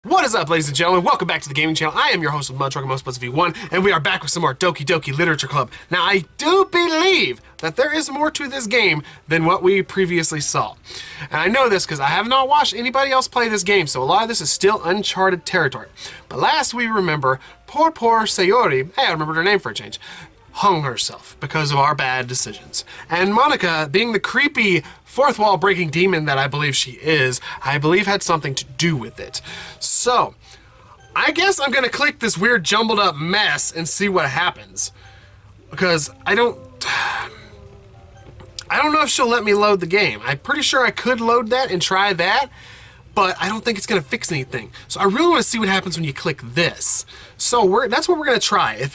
What is up, ladies and gentlemen? Welcome back to the gaming channel. I am your host of Mud Truck and Most Plus V1, and we are back with some more Doki Doki Literature Club. Now, I do believe that there is more to this game than what we previously saw. And I know this because I have not watched anybody else play this game, so a lot of this is still uncharted territory. But last we remember, poor Sayori, hey, I remembered her name for a change, hung herself because of our bad decisions. And Monika, being the creepy fourth wall breaking demon that I believe she is, I believe had something to do with it. So, I guess I'm gonna click this weird jumbled up mess and see what happens. Because I don't know if she'll let me load the game. I'm pretty sure I could load that and try that, but I don't think it's gonna fix anything. So I really want to see what happens when you click this. So that's what we're gonna try. If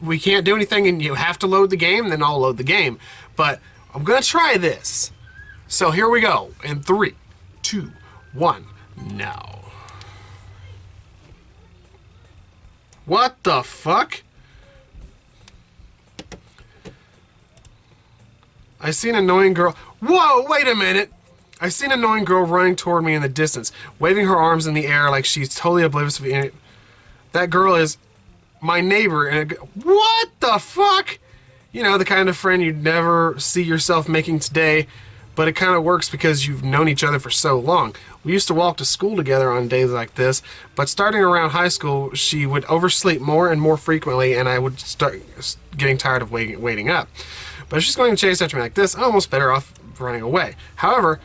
we can't do anything and you have to load the game, then I'll load the game. But I'm gonna try this. So here we go. In 3, 2, 1, now. What the fuck? I see an annoying girl. Whoa, wait a minute. I see an annoying girl running toward me in the distance, waving her arms in the air like she's totally oblivious of it. That girl is my neighbor. And what the fuck? You know, the kind of friend you'd never see yourself making today, but it kind of works because you've known each other for so long. We used to walk to school together on days like this, but starting around high school, she would oversleep more and more frequently, and I would start getting tired of waiting up. But if she's going to chase after me like this, I'm almost better off running away. However,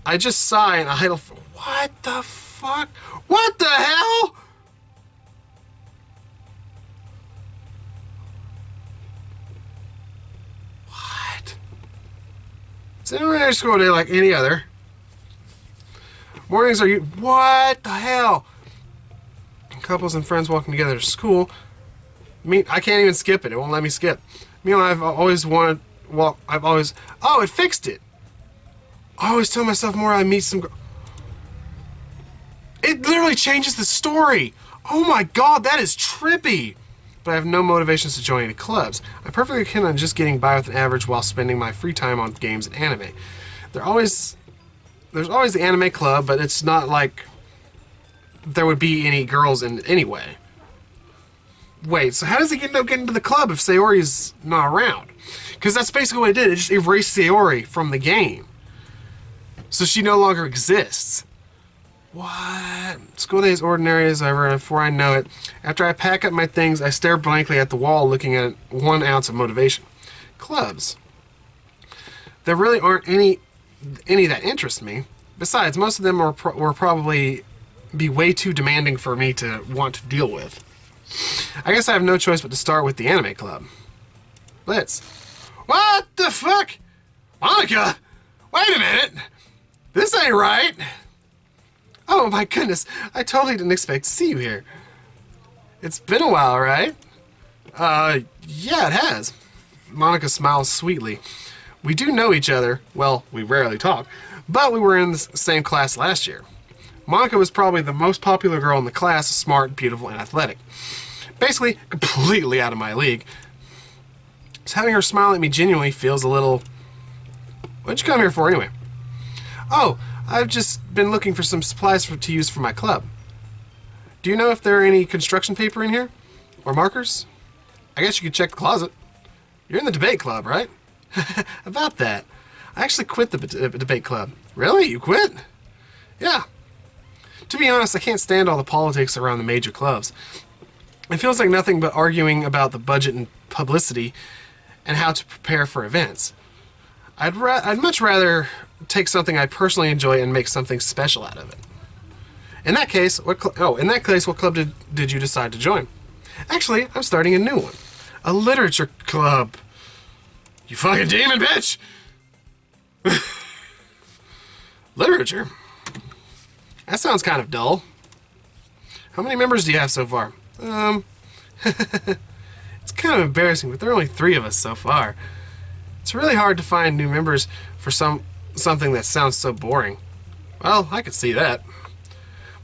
I just sigh and idle. What the fuck? What the hell? What? It's an ordinary school day like any other. Mornings are you? What the hell? Couples and friends walking together to school. I can't even skip it. It won't let me skip. Meanwhile, I've always wanted. Well, I've always. Oh, it fixed it. I always tell myself more I meet some. It literally changes the story. Oh my god, that is trippy. But I have no motivations to join any clubs. I'm perfectly content on just getting by with an average while spending my free time on games and anime. There's always the anime club, but it's not like there would be any girls in it anyway. Wait, so how does he end up getting to the club if Sayori's not around? Because that's basically what it did. It just erased Sayori from the game. So she no longer exists. What? School day is ordinary as ever, and before I know it, after I pack up my things, I stare blankly at the wall looking at 1 ounce of motivation. Clubs. There really aren't any that interest me. Besides, most of them were probably be way too demanding for me to want to deal with. I guess I have no choice but to start with the anime club. Let's. What the fuck? Monika! Wait a minute! This ain't right! Oh my goodness, I totally didn't expect to see you here. It's been a while, right? Yeah, it has. Monika smiles sweetly. We do know each other. Well, we rarely talk, but we were in the same class last year. Monika was probably the most popular girl in the class, smart, beautiful, and athletic. Basically, completely out of my league. So having her smile at me genuinely feels a little... What'd you come here for anyway? Oh, I've just been looking for some supplies to use for my club. Do you know if there are any construction paper in here? Or markers? I guess you could check the closet. You're in the debate club, right? About that. I actually quit the debate club. Really? You quit? Yeah. To be honest, I can't stand all the politics around the major clubs. It feels like nothing but arguing about the budget and publicity and how to prepare for events. I'd much rather take something I personally enjoy and make something special out of it. In that case, what club did you decide to join? Actually, I'm starting a new one. A literature club. You fucking demon bitch! Literature? That sounds kind of dull. How many members do you have so far? It's kind of embarrassing, but there are only 3 of us so far. It's really hard to find new members for something that sounds so boring. Well, I could see that.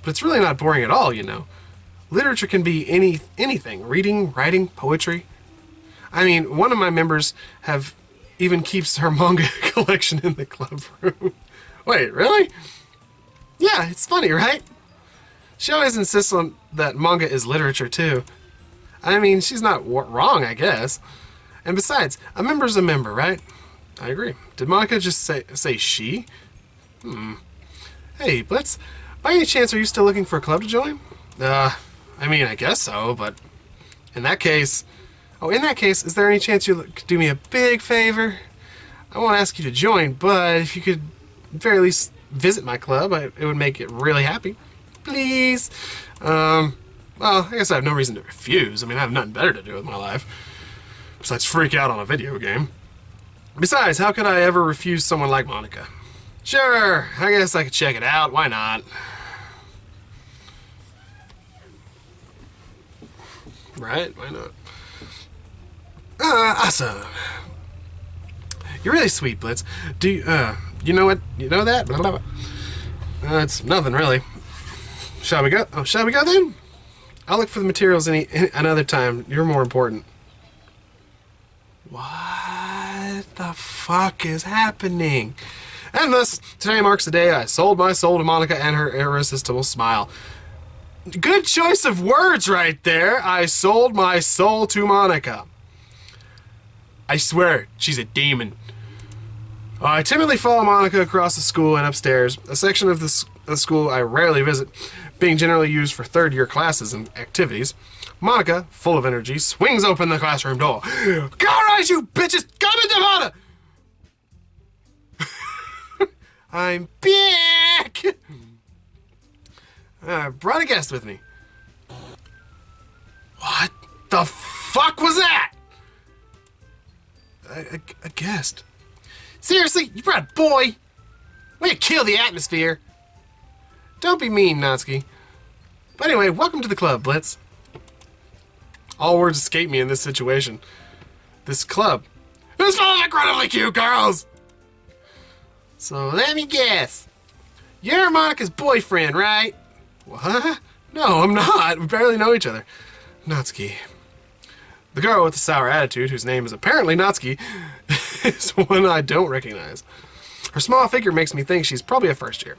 But it's really not boring at all, you know. Literature can be anything. Reading, writing, poetry. I mean, one of my members even keeps her manga collection in the club room. Wait, really? Yeah, it's funny, right? She always insists on that manga is literature, too. I mean, she's not wrong, I guess. And besides, a member's a member, right? I agree. Did Monika just say she? Hey, Blitz, by any chance are you still looking for a club to join? I mean, I guess so, but in that case... Oh, in that case, is there any chance you could do me a big favor? I won't ask you to join, but if you could at the very least visit my club, it would make it really happy. Please. Well, I guess I have no reason to refuse. I mean, I have nothing better to do with my life besides freak out on a video game. Besides, how could I ever refuse someone like Monika? Sure, I guess I could check it out. Why not? Right? Why not? Awesome. You're really sweet, Blitz. Do you know what? You know that? Blah, blah, blah. It's nothing, really. Shall we go? Oh, shall we go then? I'll look for the materials another time. You're more important. What the fuck is happening? And thus, today marks the day I sold my soul to Monika and her irresistible smile. Good choice of words right there. I sold my soul to Monika. I swear, she's a demon. I timidly follow Monika across the school and upstairs, a section of the school I rarely visit, being generally used for third-year classes and activities. Monika, full of energy, swings open the classroom door. Go right, you bitches! Come into Monika! I'm back! I brought a guest with me. What the fuck was that? A guest? Seriously? You brought a boy? Way to kill the atmosphere. Don't be mean, Natsuki. But anyway, welcome to the club, Blitz. All words escape me in this situation. This club is full of incredibly cute girls! So let me guess. You're Monika's boyfriend, right? What? No, I'm not. We barely know each other. Natsuki. The girl with the sour attitude, whose name is apparently Natsuki, is one I don't recognize. Her small figure makes me think she's probably a first year.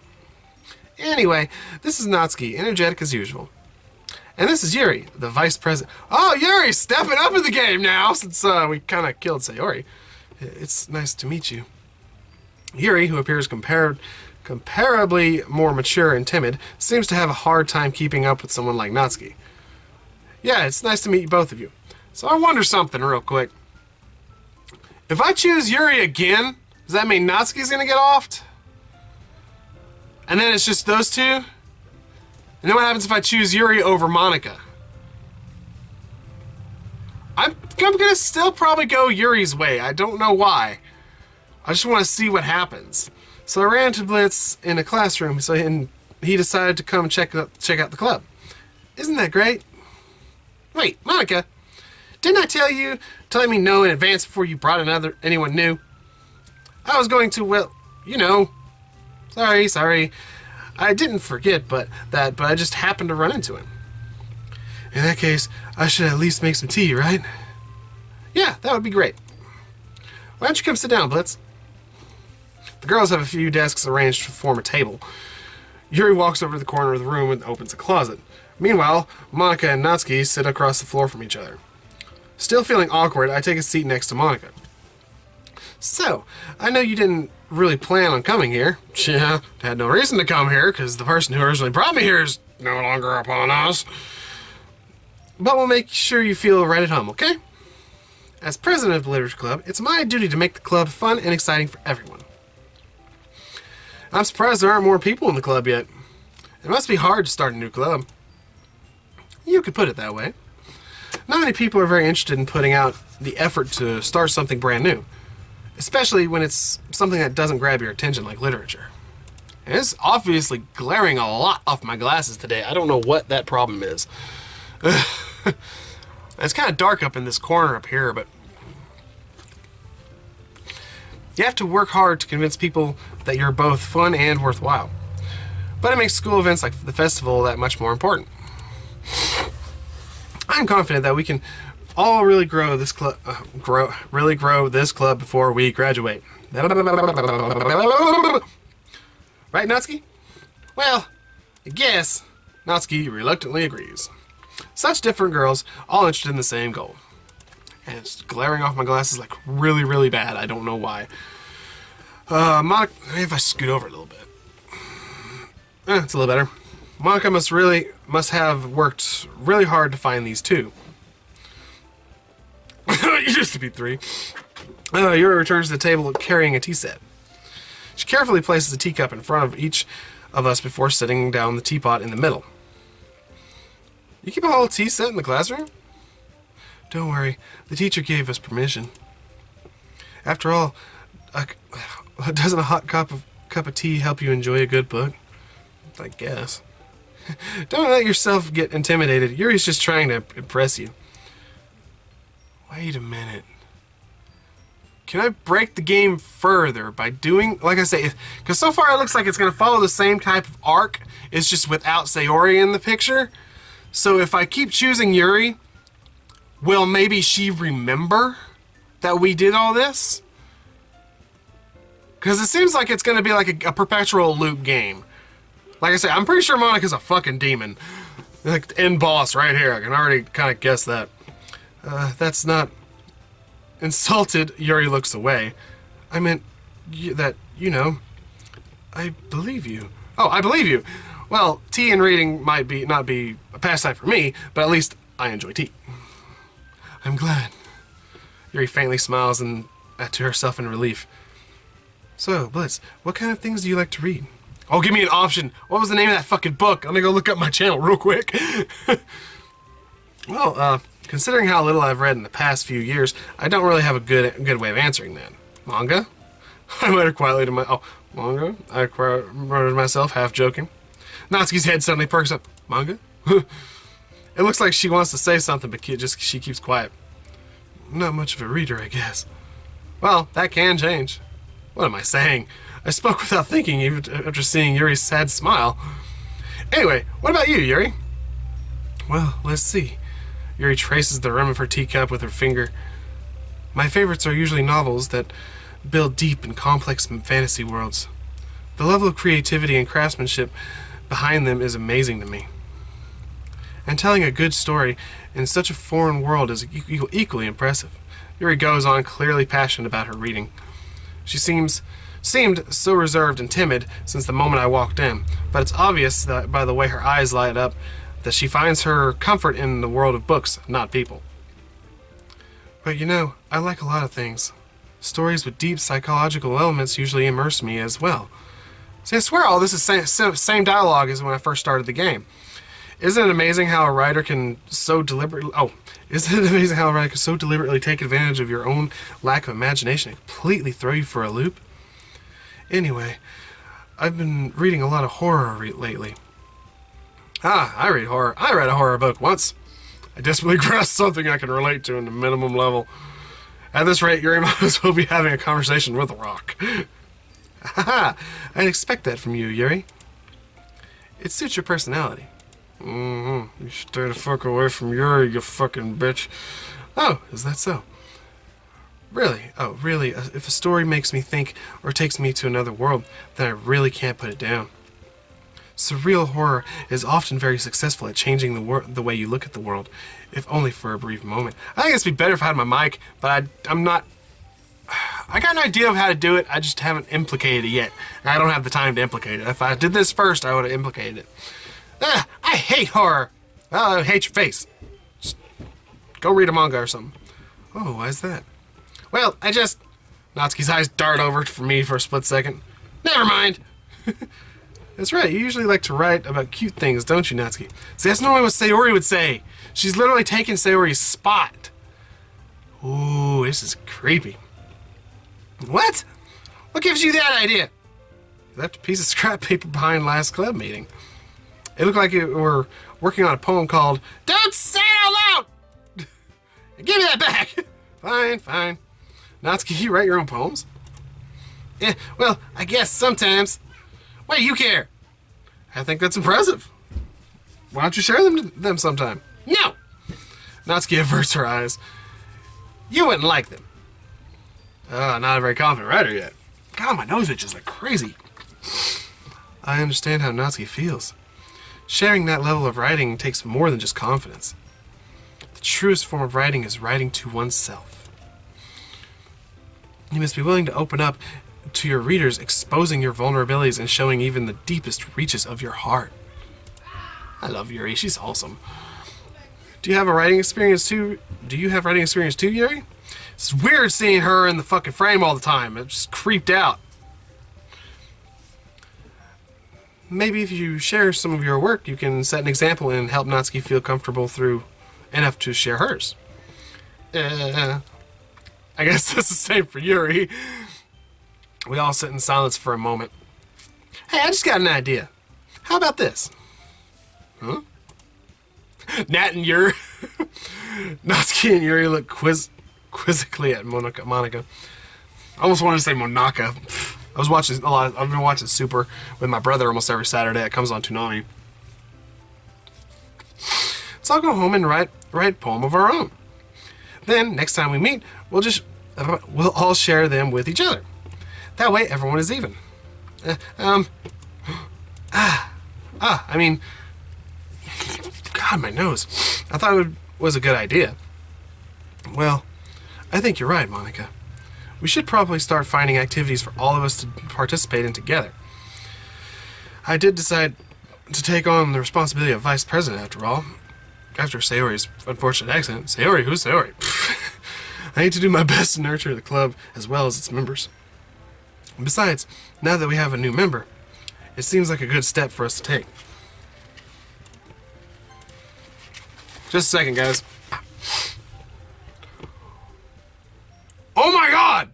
Anyway, this is Natsuki, energetic as usual. And this is Yuri, the vice president. Oh, Yuri's stepping up in the game now, since we kind of killed Sayori. It's nice to meet you. Yuri, who appears comparably more mature and timid, seems to have a hard time keeping up with someone like Natsuki. Yeah, it's nice to meet both of you. So I wonder something real quick. If I choose Yuri again, does that mean Natsuki's gonna get offed? And then it's just those two? And then what happens if I choose Yuri over Monika? I'm gonna still probably go Yuri's way. I don't know why. I just want to see what happens. So I ran to Blitz in a classroom, and he decided to come check out the club. Isn't that great? Wait, Monika, didn't I tell you to let me know in advance before you brought anyone new? I was going to, well, you know. Sorry. I didn't forget, but I just happened to run into him. In that case, I should at least make some tea, right? Yeah, that would be great. Why don't you come sit down, Blitz? The girls have a few desks arranged to form a table. Yuri walks over to the corner of the room and opens a closet. Meanwhile, Monika and Natsuki sit across the floor from each other. Still feeling awkward, I take a seat next to Monika. So, I know you didn't really plan on coming here. Yeah, had no reason to come here, because the person who originally brought me here is no longer upon us. But we'll make sure you feel right at home, okay? As president of the Literature Club, it's my duty to make the club fun and exciting for everyone. I'm surprised there aren't more people in the club yet. It must be hard to start a new club. You could put it that way. Not many people are very interested in putting out the effort to start something brand new, especially when it's something that doesn't grab your attention like literature. And it's obviously glaring a lot off my glasses today. I don't know what that problem is. It's kind of dark up in this corner up here, but you have to work hard to convince people that you're both fun and worthwhile. But it makes school events like the festival that much more important. I'm confident that we can all really grow this club, grow this club before we graduate. Right, Natsuki? Well, I guess. Natsuki reluctantly agrees. Such different girls, all interested in the same goal. And it's glaring off my glasses like really, really bad. I don't know why. Monika, maybe if I scoot over a little bit. It's a little better. Monika must have worked really hard to find these two. It used to be 3. Yuri returns to the table carrying a tea set. She carefully places a teacup in front of each of us before setting down the teapot in the middle. You keep a whole tea set in the classroom? Don't worry, the teacher gave us permission. After all, doesn't a hot cup of tea help you enjoy a good book? I guess. Don't let yourself get intimidated. Yuri's just trying to impress you. Wait a minute. Can I break the game further by doing, like I say, because so far it looks like it's going to follow the same type of arc. It's just without Sayori in the picture. So if I keep choosing Yuri, will maybe she remember that we did all this? Because it seems like it's going to be like a perpetual loop game. Like I say, I'm pretty sure Monika's a fucking demon. Like the end boss right here. I can already kind of guess that. That's not... Insulted, Yuri looks away. I meant that, you know, I believe you. Oh, I believe you. Well, tea and reading might not be a pastime for me, but at least I enjoy tea. I'm glad. Yuri faintly smiles to herself in relief. So, Blitz, what kind of things do you like to read? Oh, give me an option. What was the name of that fucking book? Let me go look up my channel real quick. Well, considering how little I've read in the past few years, I don't really have a good way of answering that. Manga? I muttered quietly to manga? I muttered to myself, half joking. Natsuki's head suddenly perks up. Manga? It looks like she wants to say something, but she keeps quiet. Not much of a reader, I guess. Well, that can change. What am I saying? I spoke without thinking, even after seeing Yuri's sad smile. Anyway, what about you, Yuri? Well, let's see. Yuri traces the rim of her teacup with her finger. My favorites are usually novels that build deep and complex fantasy worlds. The level of creativity and craftsmanship behind them is amazing to me. And telling a good story in such a foreign world is equally impressive. Yuri goes on, clearly passionate about her reading. She seemed so reserved and timid since the moment I walked in, but it's obvious that by the way her eyes light up that she finds her comfort in the world of books, not people. But you know, I like a lot of things. Stories with deep psychological elements usually immerse me as well. See, I swear all this is same dialogue as when I first started the game. Isn't it amazing how a writer can so deliberately... Oh, isn't it amazing how a writer can so deliberately take advantage of your own lack of imagination and completely throw you for a loop? Anyway, I've been reading a lot of horror lately. I read horror. I read a horror book once. I desperately grasped something I can relate to in the minimum level. At this rate, Yuri might as well be having a conversation with a rock. Haha, I'd expect that from you, Yuri. It suits your personality. You stay the fuck away from Yuri, you fucking bitch. Oh, is that so? Really? Oh, really? If a story makes me think or takes me to another world, then I really can't put it down. Surreal horror is often very successful at changing the way you look at the world, if only for a brief moment. I think it'd be better if I had my mic, but I'm not... I got an idea of how to do it, I just haven't implicated it yet. I don't have the time to implicate it. If I did this first, I would have implicated it. I hate horror! I hate your face. Just go read a manga or something. Oh, why is that? Well, Natsuki's eyes dart over for me for a split second. Never mind! That's right, you usually like to write about cute things, don't you, Natsuki? See, that's normally what Sayori would say. She's literally taken Sayori's spot. Ooh, this is creepy. What? What gives you that idea? You left a piece of scrap paper behind last club meeting. It looked like you were working on a poem called Don't Say It Out Loud! Give me that back! Fine. Natsuki, you write your own poems? Yeah, well, I guess sometimes. Why do you care? I think that's impressive. Why don't you share them to them sometime? No! Natsuki averts her eyes. You wouldn't like them. Not a very confident writer yet. God, my nose itches like crazy. I understand how Natsuki feels. Sharing that level of writing takes more than just confidence. The truest form of writing is writing to oneself. You must be willing to open up to your readers, exposing your vulnerabilities and showing even the deepest reaches of your heart. I love Yuri. She's awesome. Do you have writing experience too, Yuri? It's weird seeing her in the fucking frame all the time. It just creeped out. Maybe if you share some of your work, you can set an example and help Natsuki feel comfortable enough to share hers. I guess that's the same for Yuri. We all sit in silence for a moment. Hey, I just got an idea. How about this? Huh? Nat and Yuri. Natsuki and Yuri look quizzically at Monika. I almost wanted to say Monika. I've been watching Super with my brother almost every Saturday. It comes on Toonami. So I'll go home and write a poem of our own. Then next time we meet, we'll all share them with each other. That way everyone is even. God, my nose. I thought it was a good idea. Well, I think you're right, Monika. We should probably start finding activities for all of us to participate in together. I did decide to take on the responsibility of vice president after all. After Sayori's unfortunate accident. Sayori? Who's Sayori? I need to do my best to nurture the club as well as its members. Besides, now that we have a new member, it seems like a good step for us to take. Just a second, guys. Oh my god!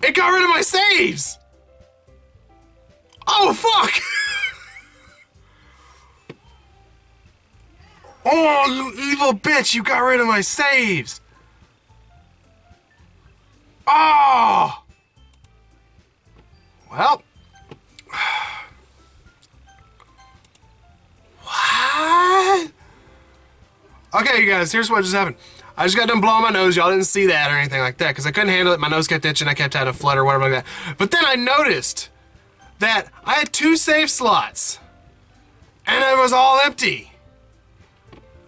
It got rid of my saves! Oh fuck! Oh, you evil bitch, you got rid of my saves! Oh! Well. What? Okay, you guys, here's what just happened. I just got done blowing my nose. Y'all didn't see that or anything like that because I couldn't handle it. My nose kept itching. I kept having a flutter, whatever like that. But then I noticed that I had 2 save slots and it was all empty.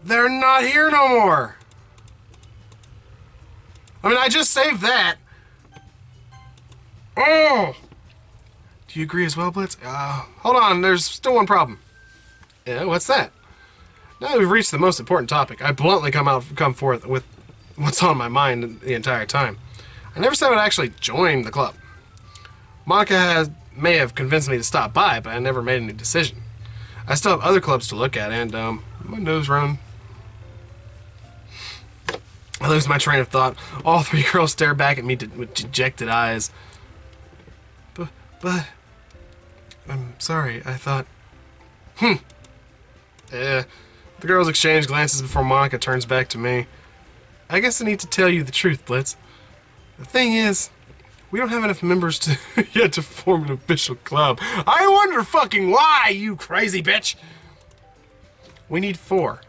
They're not here no more. I mean, I just saved that. Oh! Do you agree as well, Blitz? Hold on, there's still one problem. Yeah, what's that? Now that we've reached the most important topic, I bluntly come forth with what's on my mind the entire time. I never said I'd actually join the club. Monika may have convinced me to stop by, but I never made any decision. I still have other clubs to look at, and my nose running. I lose my train of thought. All 3 girls stare back at me with dejected eyes. But I'm sorry, I thought... The girls exchange glances before Monika turns back to me. I guess I need to tell you the truth, Blitz. The thing is, we don't have enough members yet to form an official club. I wonder fucking why, you crazy bitch! We need 4.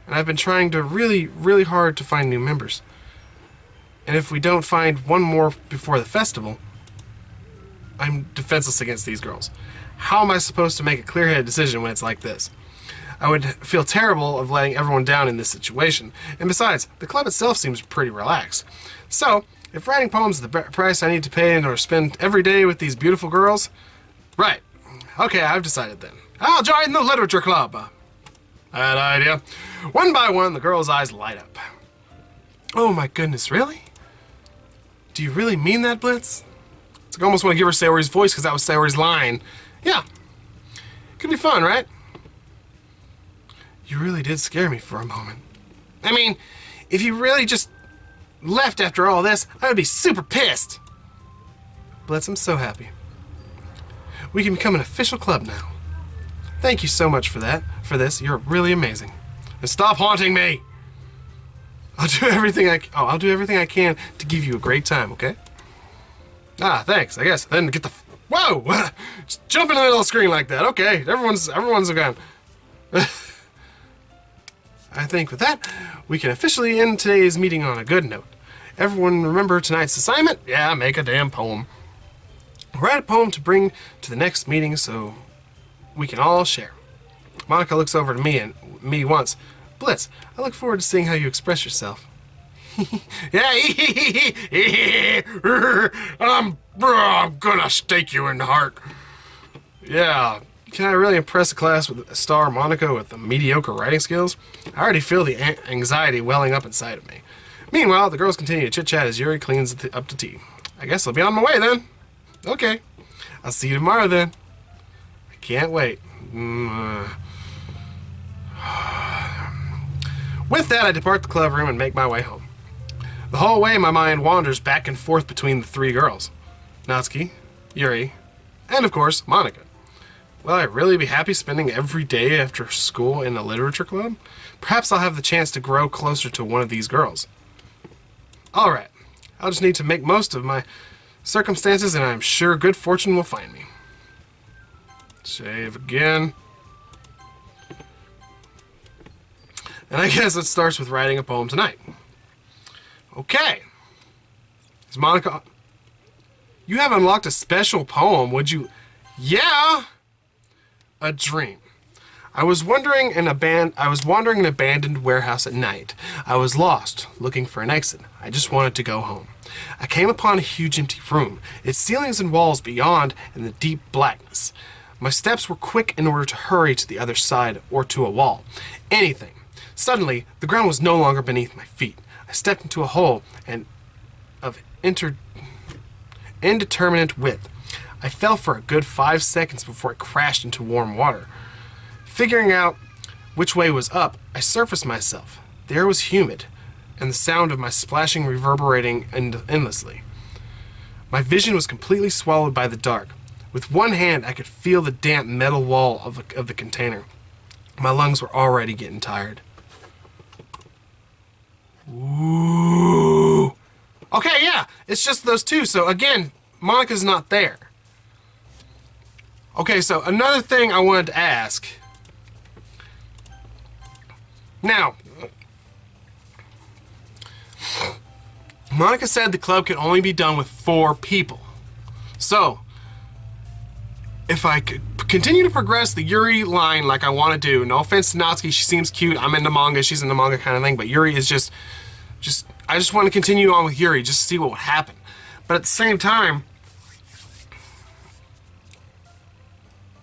And I've been trying to really hard to find new members. And if we don't find one more before the festival, I'm defenseless against these girls. How am I supposed to make a clear-headed decision when it's like this? I would feel terrible of letting everyone down in this situation. And besides, the club itself seems pretty relaxed. So, if writing poems is the price I need to pay in order to spend every day with these beautiful girls, right. Okay, I've decided then. I'll join the literature club. Bad idea. One by one, the girls' eyes light up. Oh my goodness, really? Do you really mean that, Blitz? It's like I almost want to give her Sayori's voice because that was Sayori's line. Yeah. Could be fun, right? You really did scare me for a moment. I mean, if you really just left after all this, I would be super pissed. Blitz, I'm so happy. We can become an official club now. Thank you so much for this. You're really amazing. And stop haunting me. I'll do everything I can to give you a great time, okay? Ah, thanks. I guess. Then get the whoa! Just jump in the middle of the screen like that. Okay, everyone's gone. I think with that, we can officially end today's meeting on a good note. Everyone remember tonight's assignment? Yeah, make a damn poem. Write a poem to bring to the next meeting so we can all share. Monika looks over to me once. Blitz, I look forward to seeing how you express yourself. Yeah, I'm gonna stake you in the heart. Yeah, can I really impress a class with a star Monika with the mediocre writing skills? I already feel the anxiety welling up inside of me. Meanwhile, the girls continue to chit-chat as Yuri cleans up the tea. I guess I'll be on my way then. Okay, I'll see you tomorrow then. I can't wait. With that, I depart the club room and make my way home. The whole way, my mind wanders back and forth between the three girls. Natsuki, Yuri, and of course, Monika. Will I really be happy spending every day after school in a literature club? Perhaps I'll have the chance to grow closer to one of these girls. Alright, I'll just need to make most of my circumstances and I'm sure good fortune will find me. Save again. And I guess it starts with writing a poem tonight. Okay. Is Monika... You have unlocked a special poem, would you... Yeah! A dream. I was wandering in an abandoned warehouse at night. I was lost, looking for an exit. I just wanted to go home. I came upon a huge empty room, its ceilings and walls beyond in the deep blackness. My steps were quick in order to hurry to the other side or to a wall. Anything. Suddenly, the ground was no longer beneath my feet. I stepped into a hole of indeterminate width. I fell for a good 5 seconds before I crashed into warm water. Figuring out which way was up, I surfaced myself. The air was humid, and the sound of my splashing reverberating endlessly. My vision was completely swallowed by the dark. With one hand, I could feel the damp metal wall of the container. My lungs were already getting tired. Ooh. Okay, yeah, it's just those two. So again, Monika's not there. Okay, so another thing I wanted to ask. Now, Monika said the club could only be done with 4 people. So, if I could continue to progress the Yuri line like I want to do, no offense to Natsuki, she seems cute, I'm into manga, she's into manga kind of thing, but Yuri is just I just want to continue on with Yuri, just to see what would happen. But at the same time,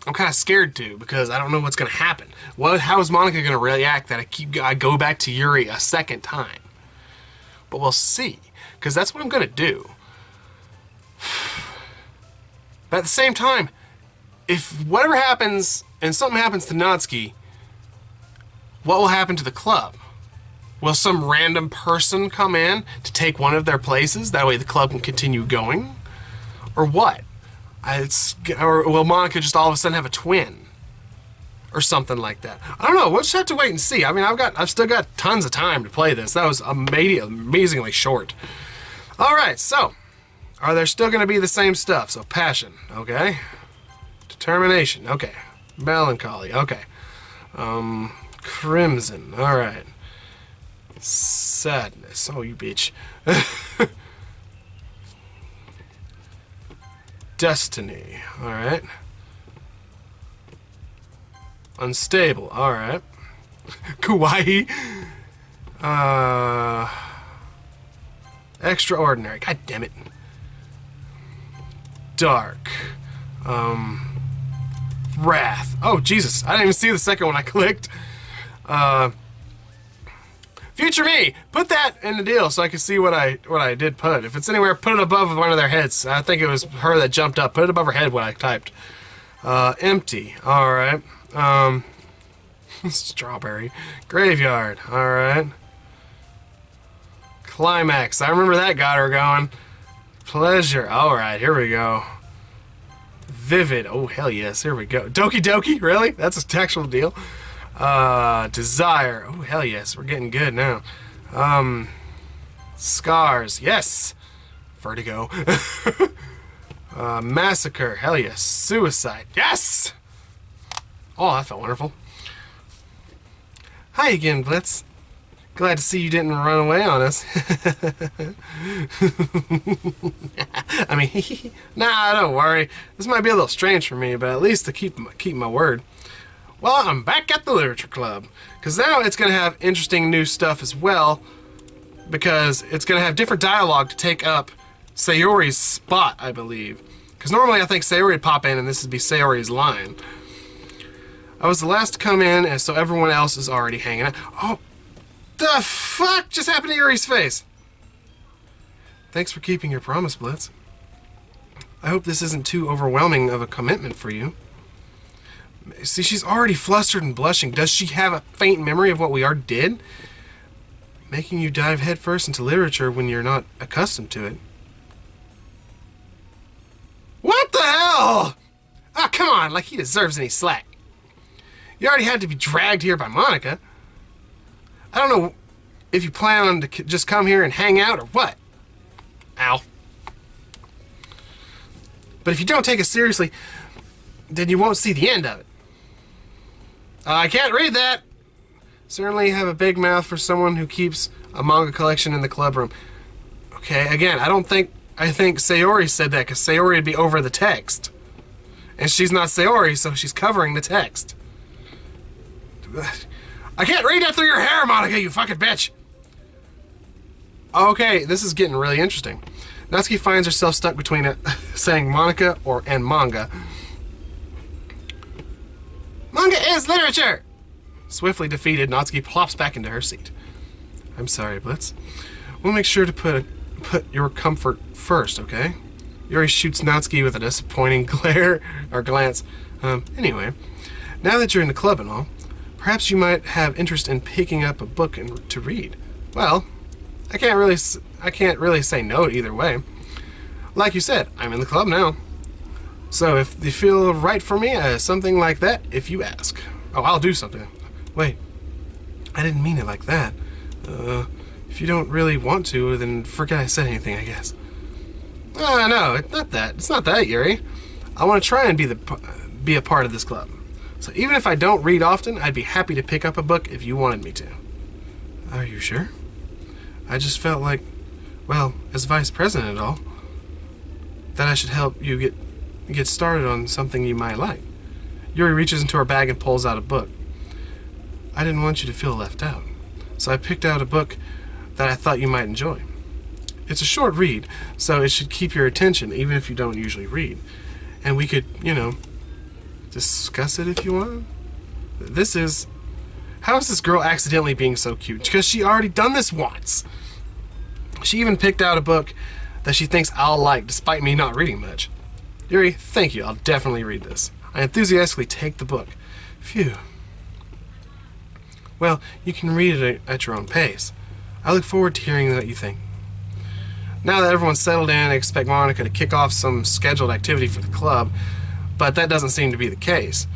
I'm kind of scared too, because I don't know what's going to happen. How is Monika going to react that I go back to Yuri a second time? But we'll see, because that's what I'm going to do. But at the same time, if whatever happens, and something happens to Natsuki, what will happen to the club? Will some random person come in to take one of their places? That way the club can continue going? Or what? Or will Monika just all of a sudden have a twin? Or something like that. I don't know. We'll just have to wait and see. I mean, I've still got tons of time to play this. That was amazingly short. Alright, so, are there still going to be the same stuff? So, passion, okay. Determination, okay. Melancholy, okay. Crimson, alright. Sadness, oh you bitch. Destiny, alright. Unstable, alright. Kawaii. Extraordinary, god damn it. Dark. Wrath. Oh, Jesus. I didn't even see the second one I clicked. Future me! Put that in the deal so I can see what I did put. If it's anywhere, put it above one of their heads. I think it was her that jumped up. Put it above her head what I typed. Empty. Alright. Strawberry. Graveyard. Alright. Climax. I remember that got her going. Pleasure. Alright, here we go. Vivid. Oh, hell yes. Here we go. Doki Doki? Really? That's a actual deal. Desire. Oh, hell yes. We're getting good now. Scars. Yes. Vertigo. Massacre. Hell yes. Suicide. Yes! Oh, that felt wonderful. Hi again, Blitz. Glad to see you didn't run away on us. I mean, nah, don't worry. This might be a little strange for me, but at least to keep my word. Well, I'm back at the Literature Club, because now it's going to have interesting new stuff as well, because it's going to have different dialogue to take up Sayori's spot, I believe. Because normally I think Sayori would pop in and this would be Sayori's line. I was the last to come in, and so everyone else is already hanging out. Oh, the fuck just happened to Yuri's face? Thanks for keeping your promise, Blitz. I hope this isn't too overwhelming of a commitment for you. See, she's already flustered and blushing. Does she have a faint memory of what we already did? Making you dive headfirst into literature when you're not accustomed to it. What the hell? Ah, come on, like he deserves any slack. You already had to be dragged here by Monika. I don't know if you plan on to just come here and hang out or what. Ow. But if you don't take it seriously, then you won't see the end of it. I can't read that. Certainly have a big mouth for someone who keeps a manga collection in the club room. Okay, again, I think Sayori said that because Sayori would be over the text. And she's not Sayori, so she's covering the text. I can't read that through your hair, Monika, you fucking bitch! Okay, this is getting really interesting. Natsuki finds herself stuck between saying Monika and manga. Manga is literature! Swiftly defeated, Natsuki plops back into her seat. I'm sorry, Blitz. We'll make sure to put your comfort first, okay? Yuri shoots Natsuki with a disappointing glance. Anyway, now that you're in the club and all, perhaps you might have interest in picking up a book to read. Well, I can't really say no either way. Like you said, I'm in the club now. So if you feel right for me, something like that, if you ask. Oh, I'll do something. Wait, I didn't mean it like that. If you don't really want to, then forget I said anything, I guess. No, it's not that. It's not that, Yuri. I want to try and be a part of this club. So even if I don't read often, I'd be happy to pick up a book if you wanted me to. Are you sure? I just felt like, well, as vice president and all, that I should help you get started on something you might like. Yuri reaches into her bag and pulls out a book. I didn't want you to feel left out, so I picked out a book that I thought you might enjoy. It's a short read, so it should keep your attention even if you don't usually read. And we could, discuss it if you want. How is this girl accidentally being so cute? Because she already done this once. She even picked out a book that she thinks I'll like despite me not reading much. Yuri, thank you. I'll definitely read this. I enthusiastically take the book. Phew. Well, you can read it at your own pace. I look forward to hearing what you think. Now that everyone's settled in, I expect Monika to kick off some scheduled activity for the club, but that doesn't seem to be the case.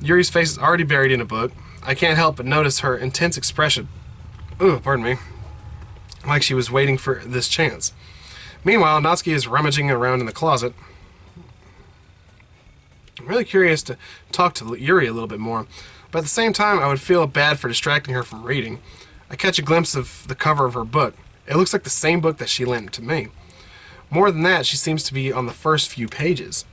Yuri's face is already buried in a book. I can't help but notice her intense expression. Ooh, pardon me. Like she was waiting for this chance. Meanwhile, Natsuki is rummaging around in the closet. I'm really curious to talk to Yuri a little bit more, but at the same time, I would feel bad for distracting her from reading. I catch a glimpse of the cover of her book. It looks like the same book that she lent to me. More than that, she seems to be on the first few pages.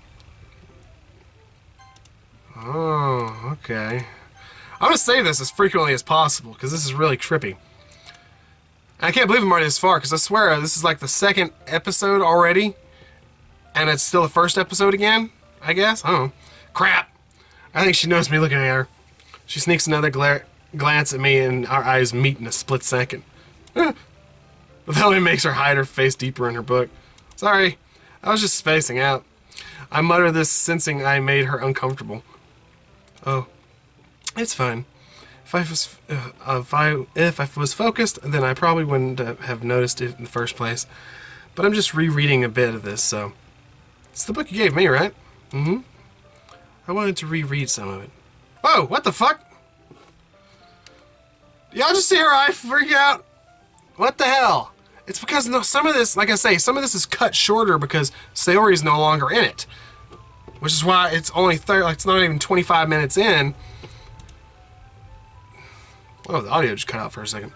Oh, okay. I'm going to save this as frequently as possible, because this is really trippy. I can't believe I'm already this far, because I swear this is like the second episode already, and it's still the first episode again, I guess? I don't know. Crap! I think she knows me looking at her. She sneaks another glance at me, and our eyes meet in a split second. But that only makes her hide her face deeper in her book. Sorry, I was just spacing out. I mutter this, sensing I made her uncomfortable. Oh, it's fine. If I was focused, then I probably wouldn't have noticed it in the first place. But I'm just rereading a bit of this, so... It's the book you gave me, right? Mm-hmm. I wanted to reread some of it. Whoa, what the fuck? Y'all just see her eye freak out? What the hell? It's because some of this, like I say, some of this is cut shorter because Sayori's no longer in it. Which is why it's only it's not even 25 minutes in. Oh, the audio just cut out for a second.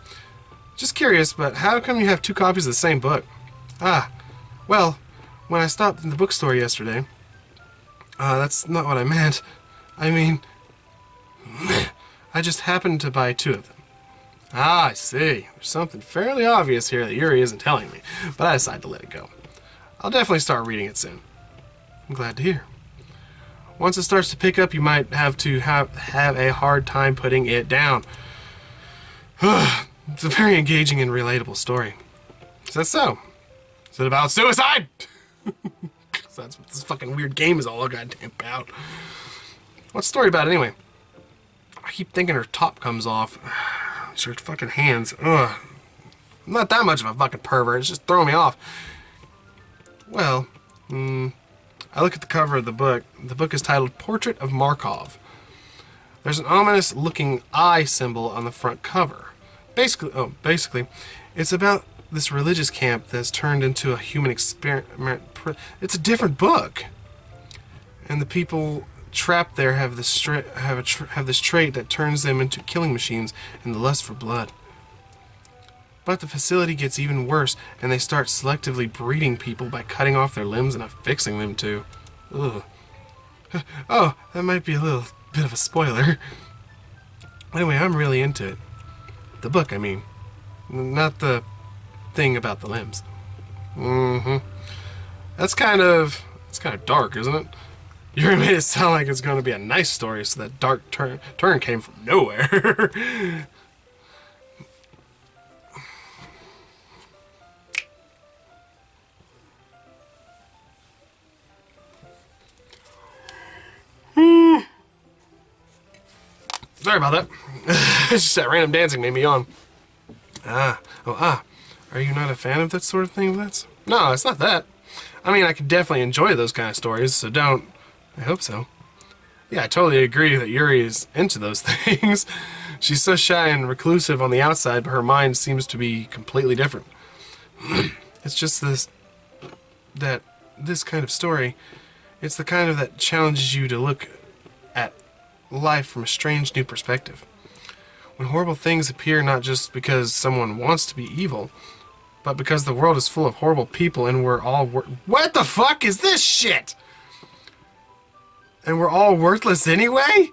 Just curious, but how come you have 2 copies of the same book? Ah, well, when I stopped in the bookstore yesterday... that's not what I meant. I mean... I just happened to buy 2 of them. Ah, I see. There's something fairly obvious here that Yuri isn't telling me, but I decided to let it go. I'll definitely start reading it soon. I'm glad to hear. Once it starts to pick up, you might have to have a hard time putting it down. It's a very engaging and relatable story. Is that so? Is it about suicide? That's what this fucking weird game is all goddamn about. What's the story about anyway? I keep thinking her top comes off. It's her fucking hands. Ugh. I'm not that much of a fucking pervert. It's just throwing me off. Well, I look at the cover of the book. The book is titled Portrait of Markov. There's an ominous looking eye symbol on the front cover. Basically, it's about this religious camp that's turned into a human experiment. It's a different book. And the people trapped there have this trait that turns them into killing machines and the lust for blood. But the facility gets even worse, and they start selectively breeding people by cutting off their limbs and affixing them to. Ugh. Oh, that might be a little bit of a spoiler. Anyway, I'm really into it. The book, I mean. Not the thing about the limbs. That's kind of dark, isn't it? You made it sound like it's going to be a nice story, so that dark turn came from nowhere. Sorry about that. It's just that random dancing made me yawn. Are you not a fan of that sort of thing, Blitz? No, it's not that. I mean, I could definitely enjoy those kind of stories, so don't... I hope so. Yeah, I totally agree that Yuri is into those things. She's so shy and reclusive on the outside, but her mind seems to be completely different. It's just this kind of story, it's the kind of that challenges you to look at life from a strange new perspective. When horrible things appear not just because someone wants to be evil, but because the world is full of horrible people and we're all what the fuck is this shit? And we're all worthless anyway?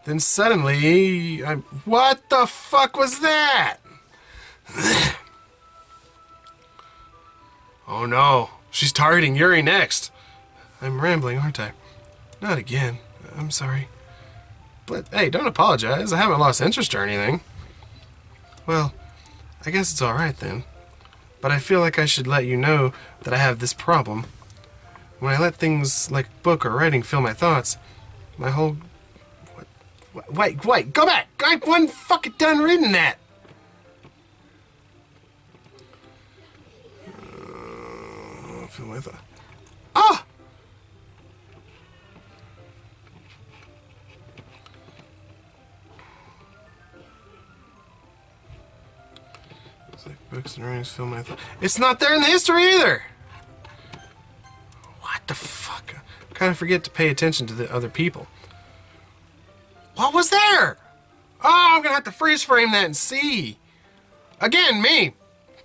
Then suddenly, what the fuck was that? Oh no, she's targeting Yuri next. I'm rambling, aren't I? Not again. I'm sorry. But hey, don't apologize. I haven't lost interest or anything. Well, I guess it's alright then. But I feel like I should let you know that I have this problem. When I let things like book or writing fill my thoughts, my whole... Wait, go back! I wasn't fucking done reading that! Fill my thoughts. Ah! It's like books and writings fill my thoughts. It's not there in the history either! What the fuck? I kind of forget to pay attention to the other people. What was there? Oh, I'm gonna have to freeze frame that and see. Again, me.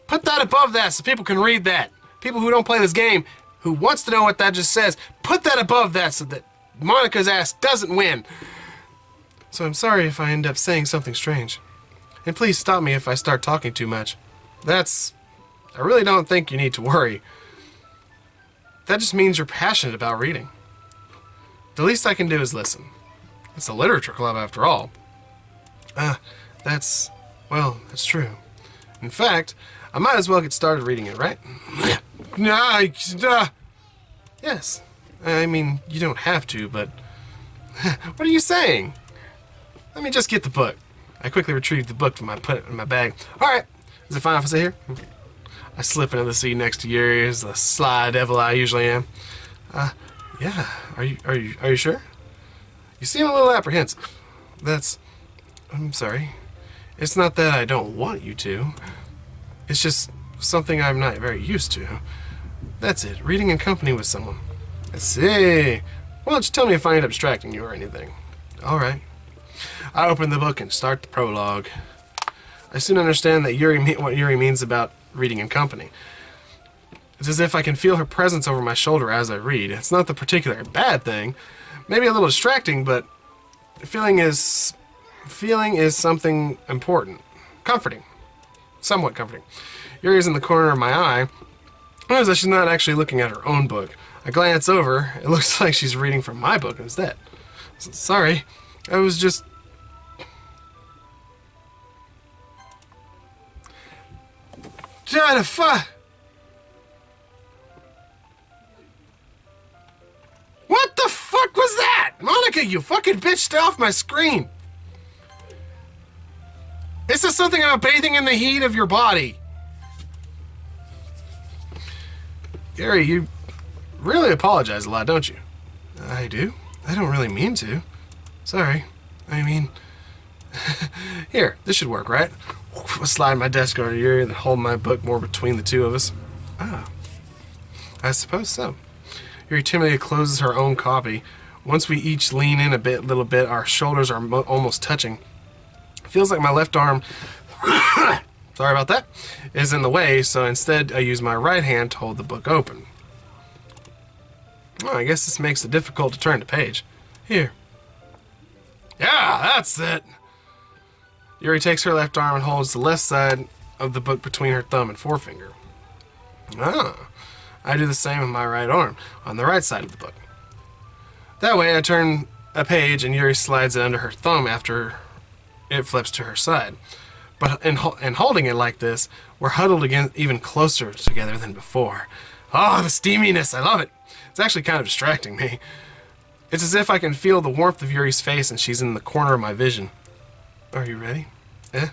Put that above that so people can read that. People who don't play this game, who wants to know what that just says, put that above that so that Monika's ass doesn't win. So I'm sorry if I end up saying something strange. And please stop me if I start talking too much. I really don't think you need to worry. That just means you're passionate about reading. The least I can do is listen. It's a literature club after all. That's true. In fact, I might as well get started reading it, right? Yes. I mean, you don't have to, but... What are you saying? Let me just get the book. I quickly retrieved the book and put it in my bag. Alright. Is it fine if I sit here? I slip into the seat next to Yuri as the sly devil I usually am. Yeah. Are you sure? You seem a little apprehensive. I'm sorry. It's not that I don't want you to. It's just something I'm not very used to. That's it. Reading in company with someone. I see. Why don't you tell me if I end up distracting you or anything? Alright. I open the book and start the prologue. I soon understand that what Yuri means about reading in company. It's as if I can feel her presence over my shoulder as I read. It's not the particular bad thing. Maybe a little distracting, but feeling is something important. Comforting. Somewhat comforting. Yuri's in the corner of my eye. I notice that she's not actually looking at her own book. I glance over. It looks like she's reading from my book instead. Sorry. I was just... What the fuck? What the fuck was that? Monika, you fucking bitch, stay off my screen. Is this something about bathing in the heat of your body? Gary, you really apologize a lot, don't you? I do. I don't really mean to. Sorry. I mean... Here, this should work, right? I'll slide my desk over here and hold my book more between the two of us. Ah. I suppose so. Yuri timidly closes her own copy. Once we each lean in a little bit, our shoulders are almost touching. It feels like my left arm... Sorry about that, is in the way, so instead I use my right hand to hold the book open. Well, I guess this makes it difficult to turn the page. Here. Yeah, that's it. Yuri takes her left arm and holds the left side of the book between her thumb and forefinger. Ah, I do the same with my right arm, on the right side of the book. That way I turn a page and Yuri slides it under her thumb after it flips to her side. But in holding it like this, we're huddled again even closer together than before. Oh, the steaminess, I love it. It's actually kind of distracting me. It's as if I can feel the warmth of Yuri's face and she's in the corner of my vision. Are you ready? Eh?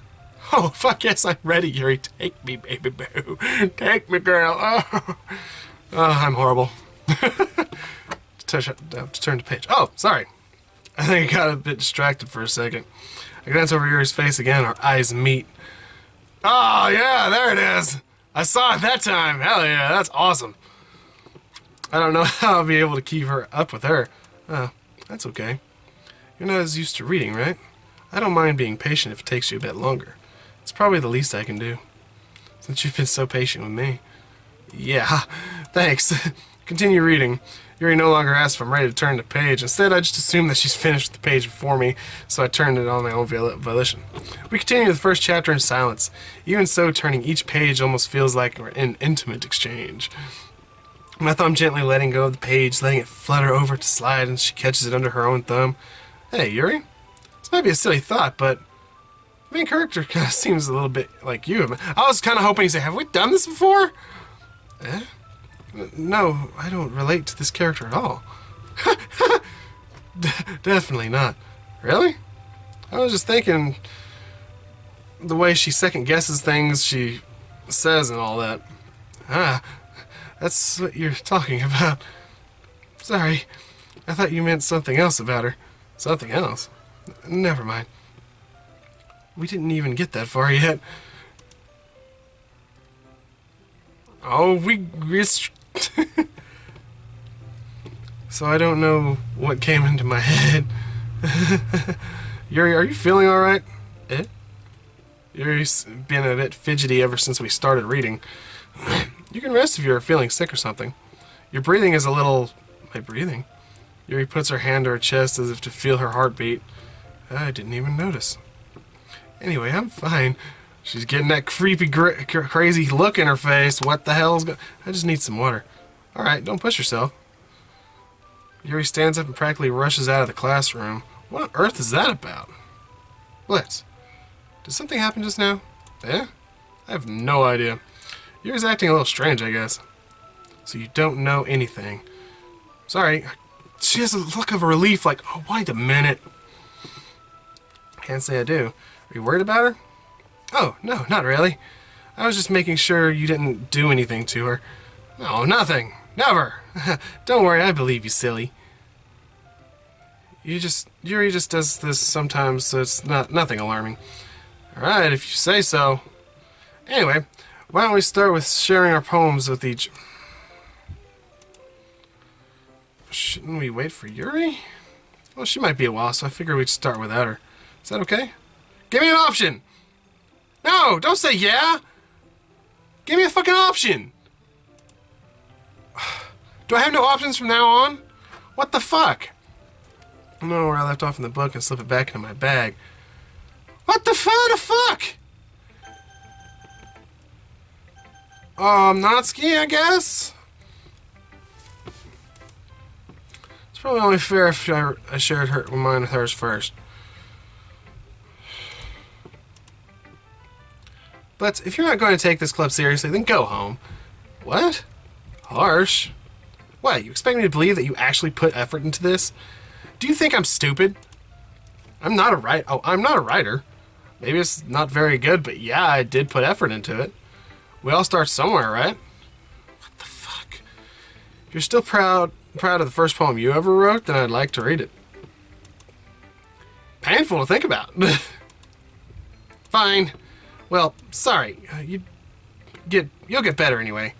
Oh, fuck yes, I'm ready, Yuri. Take me, baby boo. Take me, girl. Oh, I'm horrible. Turn the page. Oh, sorry. I think I got a bit distracted for a second. I glance over Yuri's face again, our eyes meet. Oh, yeah, there it is. I saw it that time. Hell yeah, that's awesome. I don't know how I'll be able to keep her up with her. Oh, that's okay. You're not as used to reading, right? I don't mind being patient if it takes you a bit longer. It's probably the least I can do, since you've been so patient with me. Yeah, thanks. Continue reading. Yuri no longer asks if I'm ready to turn the page. Instead, I just assume that she's finished the page before me, so I turned it on my own volition. We continue the first chapter in silence. Even so, turning each page almost feels like we're in intimate exchange. My thumb gently letting go of the page, letting it flutter over to slide, and she catches it under her own thumb. Hey, Yuri? This might be a silly thought, but the main character kind of seems a little bit like you. I was kind of hoping you'd say, have we done this before? Eh? No, I don't relate to this character at all. Definitely not. Really? I was just thinking the way she second guesses things she says and all that. Ah, that's what you're talking about. Sorry, I thought you meant something else about her. Something else? Never mind. We didn't even get that far yet. Oh, So I don't know what came into my head. Yuri, are you feeling alright? Eh? Yuri's been a bit fidgety ever since we started reading. You can rest if you're feeling sick or something. Your breathing is a little... My breathing? Yuri puts her hand to her chest as if to feel her heartbeat. I didn't even notice. Anyway, I'm fine. She's getting that creepy, crazy look in her face. What the hell's going... I just need some water. Alright, don't push yourself. Yuri stands up and practically rushes out of the classroom. What on earth is that about? Blitz. Did something happen just now? Eh? I have no idea. Yuri's acting a little strange, I guess. So you don't know anything. Sorry. She has a look of relief like, oh, wait a minute. Can't say I do. Are you worried about her? Oh, no, not really. I was just making sure you didn't do anything to her. No, nothing. Never. Don't worry, I believe you, silly. Yuri just does this sometimes, so it's nothing alarming. Alright, if you say so. Anyway, why don't we start with sharing our poems with each... Shouldn't we wait for Yuri? Well, she might be a while, so I figured we'd start without her. Is that okay? Give me an option! No, don't say yeah. Give me a fucking option. Do I have no options from now on? What the fuck? I know where I left off in the book and slip it back into my bag. What the fuck? Natsuki, I guess? It's probably only fair if I shared mine with hers first. But if you're not going to take this club seriously, then go home. What? Harsh. What, you expect me to believe that you actually put effort into this? Do you think I'm stupid? I'm not a writer. Maybe it's not very good, but yeah, I did put effort into it. We all start somewhere, right? What the fuck? If you're still proud of the first poem you ever wrote, then I'd like to read it. Painful to think about. Fine. Well, sorry. You'll get better anyway.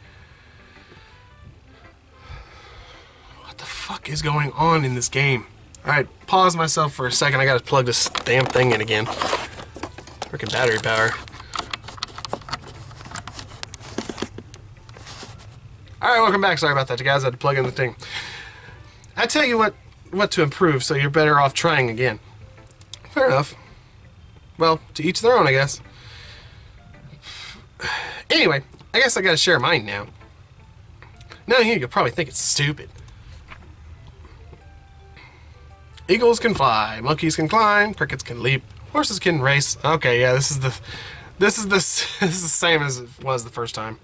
What the fuck is going on in this game? Alright, pause myself for a second. I gotta plug this damn thing in again. Freaking battery power. Alright, welcome back. Sorry about that, you guys. I had to plug in the thing. I tell you what to improve, so you're better off trying again. Fair enough. Well, to each their own, I guess. Anyway, I guess I gotta share mine now. Now you'll probably think it's stupid. Eagles can fly, monkeys can climb, crickets can leap, horses can race. Okay, yeah, this is the same as it was the first time.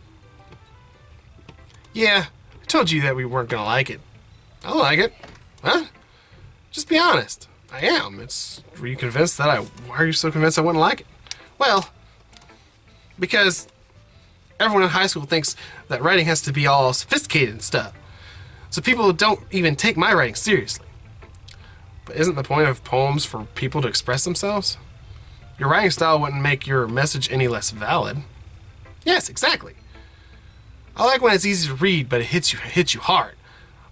Yeah, I told you that we weren't gonna like it. I like it. Huh? Just be honest. I am. Were you convinced that why are you so convinced I wouldn't like it? Well, because everyone in high school thinks that writing has to be all sophisticated and stuff. So people don't even take my writing seriously. But isn't the point of poems for people to express themselves? Your writing style wouldn't make your message any less valid. Yes, exactly. I like when it's easy to read, but it hits you hard.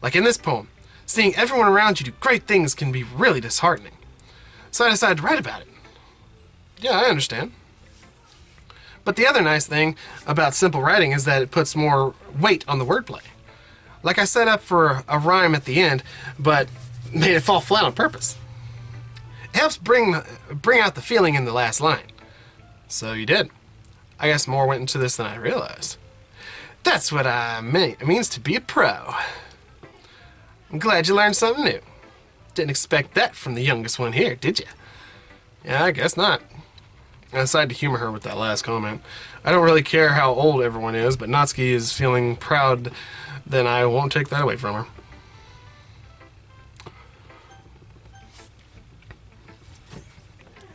Like in this poem, seeing everyone around you do great things can be really disheartening. So I decided to write about it. Yeah, I understand. But the other nice thing about simple writing is that it puts more weight on the wordplay. Like I set up for a rhyme at the end, but made it fall flat on purpose. It helps bring out the feeling in the last line. So you did. I guess more went into this than I realized. That's what it means to be a pro. I'm glad you learned something new. Didn't expect that from the youngest one here, did you? Yeah, I guess not. I decided to humor her with that last comment. I don't really care how old everyone is, but Natsuki is feeling proud, then I won't take that away from her.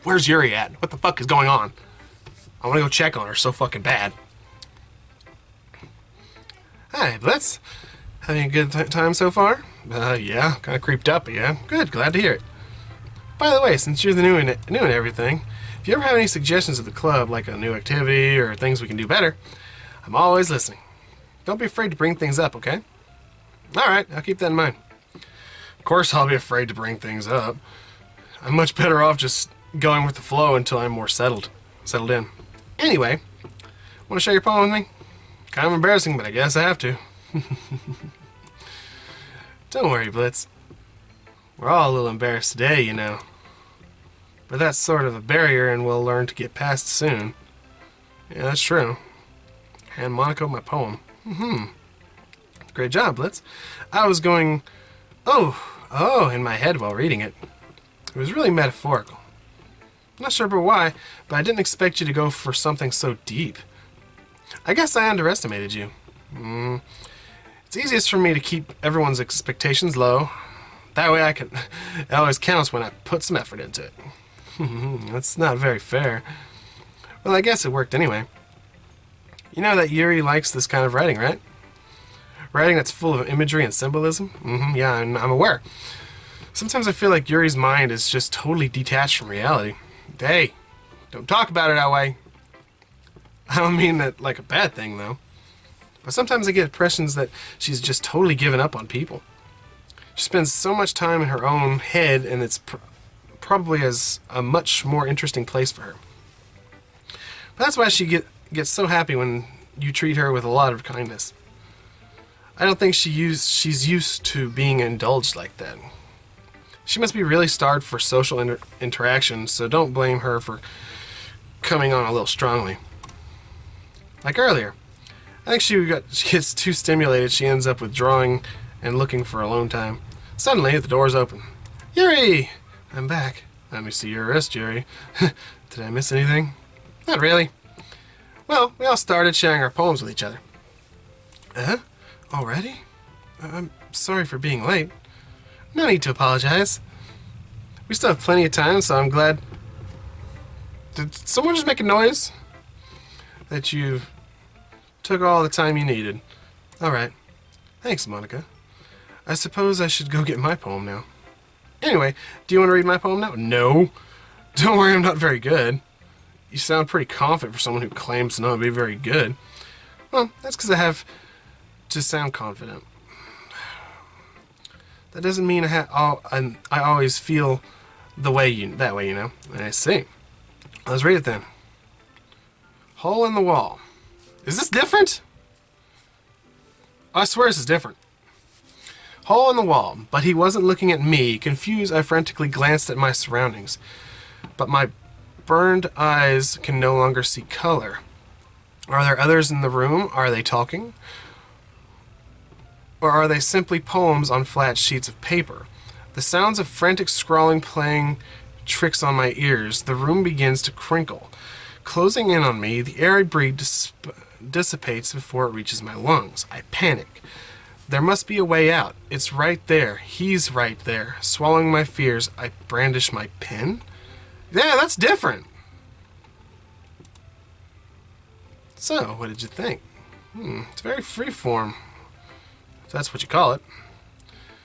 Where's Yuri at? What the fuck is going on? I want to go check on her so fucking bad. Hi, Blitz. Having a good time so far? Yeah, kind of creeped up, but yeah. Good, glad to hear it. By the way, since you're the new and everything, if you ever have any suggestions of the club, like a new activity or things we can do better, I'm always listening. Don't be afraid to bring things up, okay? Alright, I'll keep that in mind. Of course I'll be afraid to bring things up. I'm much better off just going with the flow until I'm more settled in. Anyway, want to share your poem with me? Kind of embarrassing, but I guess I have to. Don't worry, Blitz. We're all a little embarrassed today, you know. But that's sort of a barrier, and we'll learn to get past soon. Yeah, that's true. Hand Monika my poem. Great job, Blitz. I was going, oh, in my head while reading it. It was really metaphorical. Not sure why, but I didn't expect you to go for something so deep. I guess I underestimated you. It's easiest for me to keep everyone's expectations low. That way it always counts when I put some effort into it. That's not very fair. Well, I guess it worked anyway. You know that Yuri likes this kind of writing, right? Writing that's full of imagery and symbolism? Yeah, I'm aware. Sometimes I feel like Yuri's mind is just totally detached from reality. Hey, don't talk about it that way. I don't mean that like a bad thing, though. But sometimes I get impressions that she's just totally given up on people. She spends so much time in her own head, and it's probably a much more interesting place for her. That's why she gets so happy when you treat her with a lot of kindness. I don't think she's used to being indulged like that. She must be really starved for social interaction, so don't blame her for coming on a little strongly. Like earlier, I think she gets too stimulated, she ends up withdrawing and looking for alone time. Suddenly, the door's open. Yuri! I'm back. Let me see your wrist, Yuri. Did I miss anything? Not really. Well, we all started sharing our poems with each other. Already? I'm sorry for being late. No need to apologize. We still have plenty of time, so I'm glad... Did someone just make a noise? That you took all the time you needed. Alright. Thanks, Monika. I suppose I should go get my poem now. Anyway, do you want to read my poem now? No. Don't worry, I'm not very good. You sound pretty confident for someone who claims to not be very good. Well, that's because I have to sound confident. That doesn't mean I always feel that way, you know. I see. Let's read it then. Hole in the wall. Is this different? I swear this is different. Hole in the wall, but he wasn't looking at me. Confused, I frantically glanced at my surroundings. But my burned eyes can no longer see color. Are there others in the room? Are they talking? Or are they simply poems on flat sheets of paper? The sounds of frantic scrawling playing tricks on my ears. The room begins to crinkle. Closing in on me, the air I breathe dissipates before it reaches my lungs. I panic. There must be a way out. It's right there. He's right there. Swallowing my fears, I brandish my pen. Yeah, that's different. So, what did you think? It's very freeform, if that's what you call it.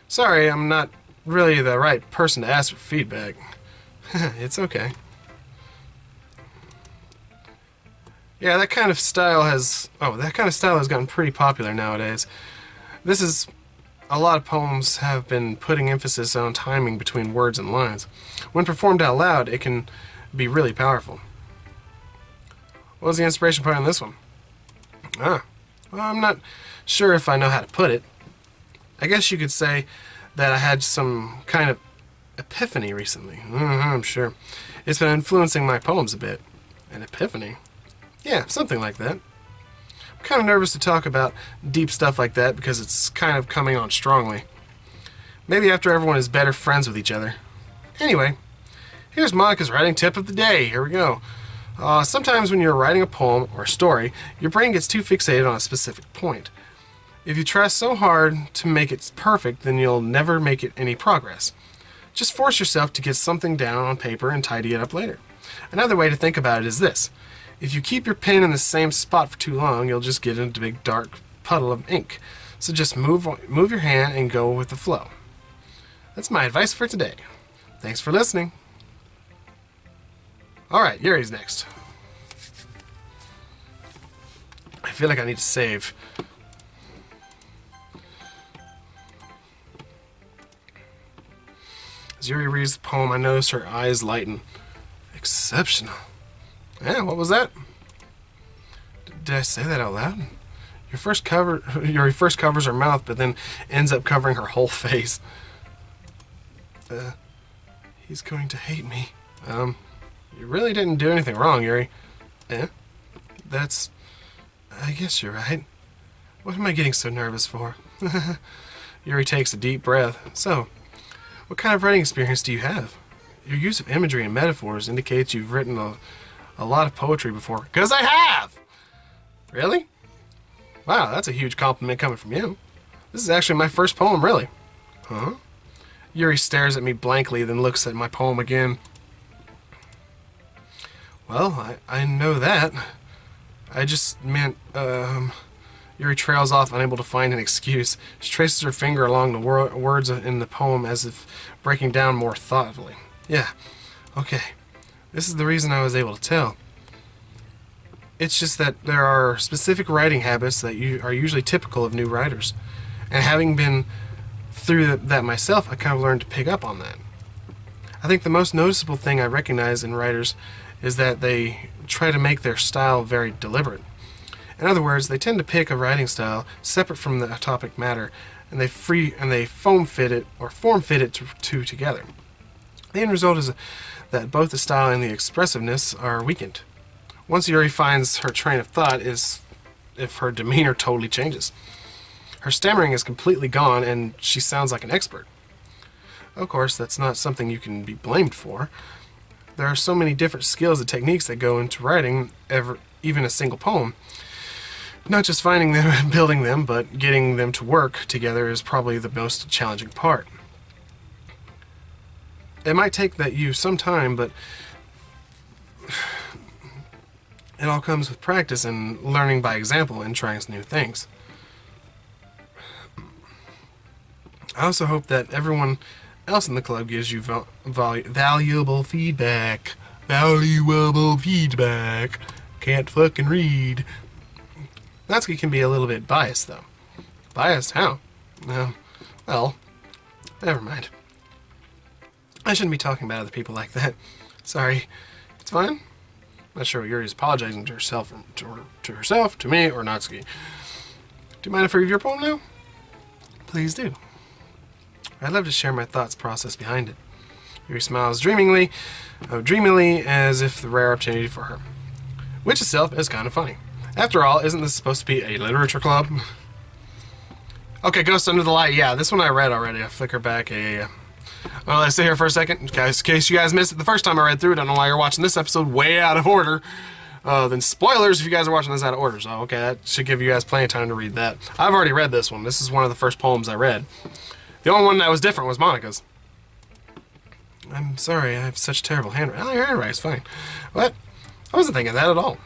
Sorry, I'm not really the right person to ask for feedback. It's okay. Yeah, that kind of style has gotten pretty popular nowadays. A lot of poems have been putting emphasis on timing between words and lines. When performed out loud, it can be really powerful. What was the inspiration point on this one? Well, I'm not sure if I know how to put it. I guess you could say that I had some kind of epiphany recently. I'm sure. It's been influencing my poems a bit. An epiphany? Yeah, something like that. I'm kind of nervous to talk about deep stuff like that because it's kind of coming on strongly. Maybe after everyone is better friends with each other. Anyway, here's Monika's writing tip of the day. Here we go. Sometimes when you're writing a poem or a story, your brain gets too fixated on a specific point. If you try so hard to make it perfect, then you'll never make it any progress. Just force yourself to get something down on paper and tidy it up later. Another way to think about it is this. If you keep your pen in the same spot for too long, you'll just get into a big dark puddle of ink. So just move your hand and go with the flow. That's my advice for today. Thanks for listening. Alright, Yuri's next. I feel like I need to save. As Yuri reads the poem, I notice her eyes lighten. Exceptional. Yeah, what was that? Did I say that out loud? Yuri first covers her mouth, but then ends up covering her whole face. He's going to hate me. You really didn't do anything wrong, Yuri. I guess you're right. What am I getting so nervous for? Yuri takes a deep breath. So, what kind of writing experience do you have? Your use of imagery and metaphors indicates you've written a lot of poetry before. 'Cause I have! Really? Wow, that's a huge compliment coming from you. This is actually my first poem, really. Huh? Yuri stares at me blankly, then looks at my poem again. Well, I know that. I just meant, Yuri trails off, unable to find an excuse. She traces her finger along the words in the poem as if breaking down more thoughtfully. Yeah, okay. This is the reason I was able to tell. It's just that there are specific writing habits that are usually typical of new writers. And having been through that myself, I kind of learned to pick up on that. I think the most noticeable thing I recognize in writers is that they try to make their style very deliberate. In other words, they tend to pick a writing style separate from the topic matter, and they form fit it together. The end result is that both the style and the expressiveness are weakened. Once Yuri finds her train of thought is if her demeanor totally changes. Her stammering is completely gone, and she sounds like an expert. Of course, that's not something you can be blamed for. There are so many different skills and techniques that go into writing even a single poem. Not just finding them and building them, but getting them to work together is probably the most challenging part. It might take you some time, but it all comes with practice and learning by example and trying new things. I also hope that everyone else in the club gives you valuable feedback. Valuable feedback. Can't fucking read. Natsuki can be a little bit biased, though. Biased? How? Well, never mind. I shouldn't be talking about other people like that. Sorry. It's fine. Not sure what Yuri's apologizing to herself, to me, or Natsuki. Do you mind if I read your poem now? Please do. I'd love to share my thoughts process behind it. Yuri smiles dreamily, as if the rare opportunity for her. Which itself is kind of funny. After all, isn't this supposed to be a literature club? Okay, Ghost Under the Light. Yeah, this one I read already. I flicker back well, let's stay here for a second. Guys, in case you guys missed it the first time I read through it, I don't know why you're watching this episode way out of order. Then spoilers if you guys are watching this out of order. So, okay, that should give you guys plenty of time to read that. I've already read this one. This is one of the first poems I read. The only one that was different was Monika's. I'm sorry, I have such terrible handwriting. Oh, your handwriting's fine. What? I wasn't thinking that at all.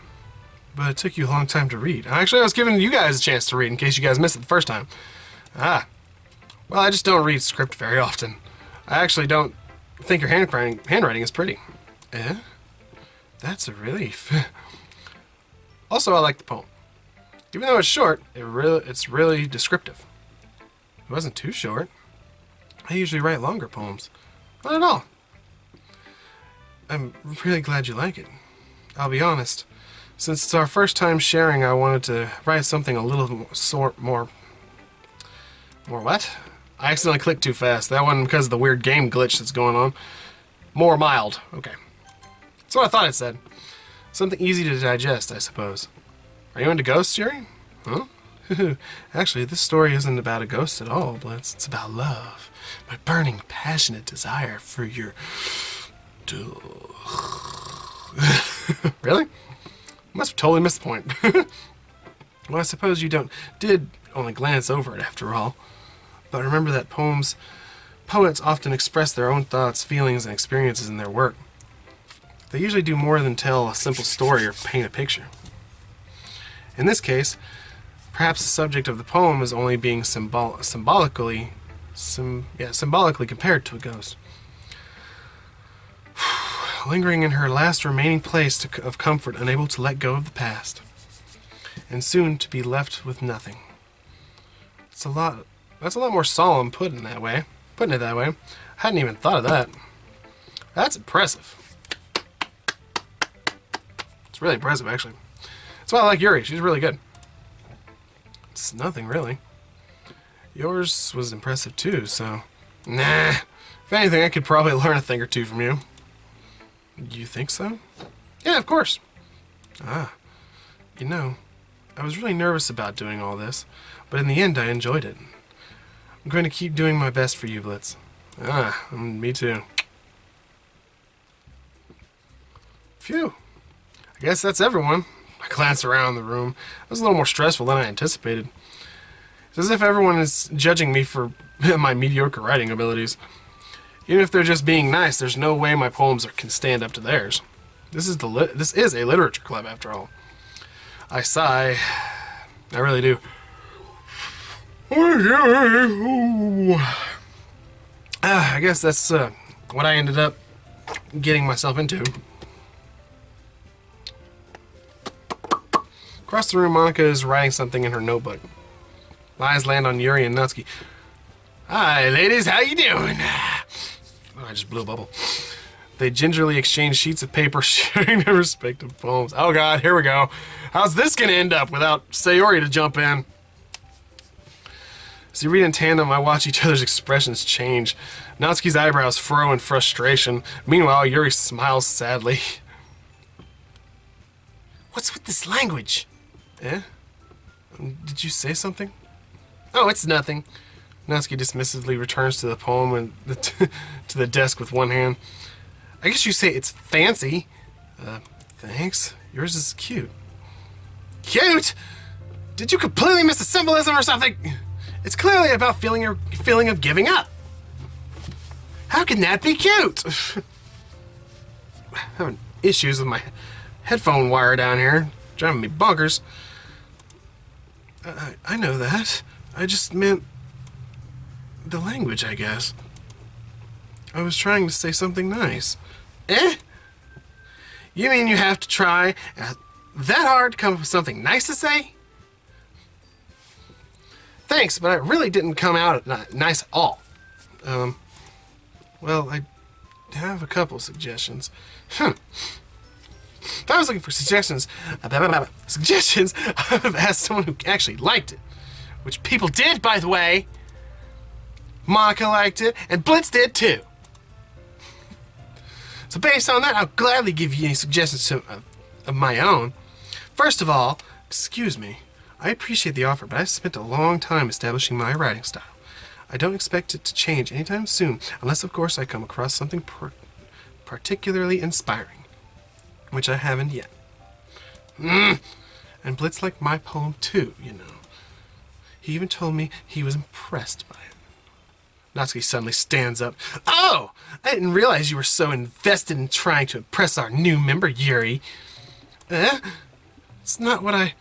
But it took you a long time to read. Actually, I was giving you guys a chance to read in case you guys missed it the first time. Well, I just don't read script very often. I actually don't think your handwriting is pretty. Eh? That's a relief. Also, I like the poem. Even though it's short, it's really descriptive. It wasn't too short. I usually write longer poems. Not at all. I'm really glad you like it. I'll be honest. Since it's our first time sharing, I wanted to write something a little more what? I accidentally clicked too fast. That one because of the weird game glitch that's going on. More mild. Okay. That's what I thought it said. Something easy to digest, I suppose. Are you into ghosts, Yuri? Huh? Actually, this story isn't about a ghost at all, Blitz. It's about love. My burning, passionate desire for your... Really? Must have totally missed the point. Well, I suppose you did only glance over it after all. But remember that poets often express their own thoughts, feelings, and experiences in their work. They usually do more than tell a simple story or paint a picture. In this case, perhaps the subject of the poem is only being symbolically compared to a ghost. Lingering in her last remaining place of comfort, unable to let go of the past, and soon to be left with nothing. That's a lot more solemn putting it that way. I hadn't even thought of that. That's impressive. It's really impressive, actually. That's why I like Yuri. She's really good. It's nothing, really. Yours was impressive, too, so... Nah. If anything, I could probably learn a thing or two from you. You think so? Yeah, of course. You know, I was really nervous about doing all this, but in the end I enjoyed it. I'm going to keep doing my best for you, Blitz. Me too. Phew. I guess that's everyone. I glanced around the room. It was a little more stressful than I anticipated. It's as if everyone is judging me for my mediocre writing abilities. Even if they're just being nice, there's no way my poems can stand up to theirs. This is a literature club, after all. I sigh. I really do. I guess that's what I ended up getting myself into. Across the room, Monika is writing something in her notebook. My eyes land on Yuri and Natsuki. Hi, ladies, how you doing? Oh, I just blew a bubble. They gingerly exchange sheets of paper, sharing their respective poems. Oh god, here we go. How's this gonna end up without Sayori to jump in? As you read in tandem, I watch each other's expressions change. Natsuki's eyebrows furrow in frustration. Meanwhile, Yuri smiles sadly. What's with this language? Eh? Did you say something? Oh, it's nothing. Natsuki dismissively returns to the poem and to the desk with one hand. I guess you say it's fancy. Thanks. Yours is cute. Cute? Did you completely miss the symbolism or something? It's clearly about feeling of giving up. How can that be cute? I'm having issues with my headphone wire down here. Driving me bonkers. I know that. I just meant the language, I guess. I was trying to say something nice. Eh? You mean you have to try that hard to come up with something nice to say? Thanks, but it really didn't come out nice at all. Well, I have a couple suggestions. If I was looking for suggestions, I would have asked someone who actually liked it. Which people did, by the way. Monika liked it, and Blitz did too. So based on that, I'll gladly give you any suggestions of my own. First of all, excuse me, I appreciate the offer, but I've spent a long time establishing my writing style. I don't expect it to change anytime soon, unless of course I come across something particularly inspiring, which I haven't yet. And Blitz liked my poem too, you know. He even told me he was impressed by it. Natsuki suddenly stands up. Oh! I didn't realize you were so invested in trying to impress our new member, Yuri. It's not what I...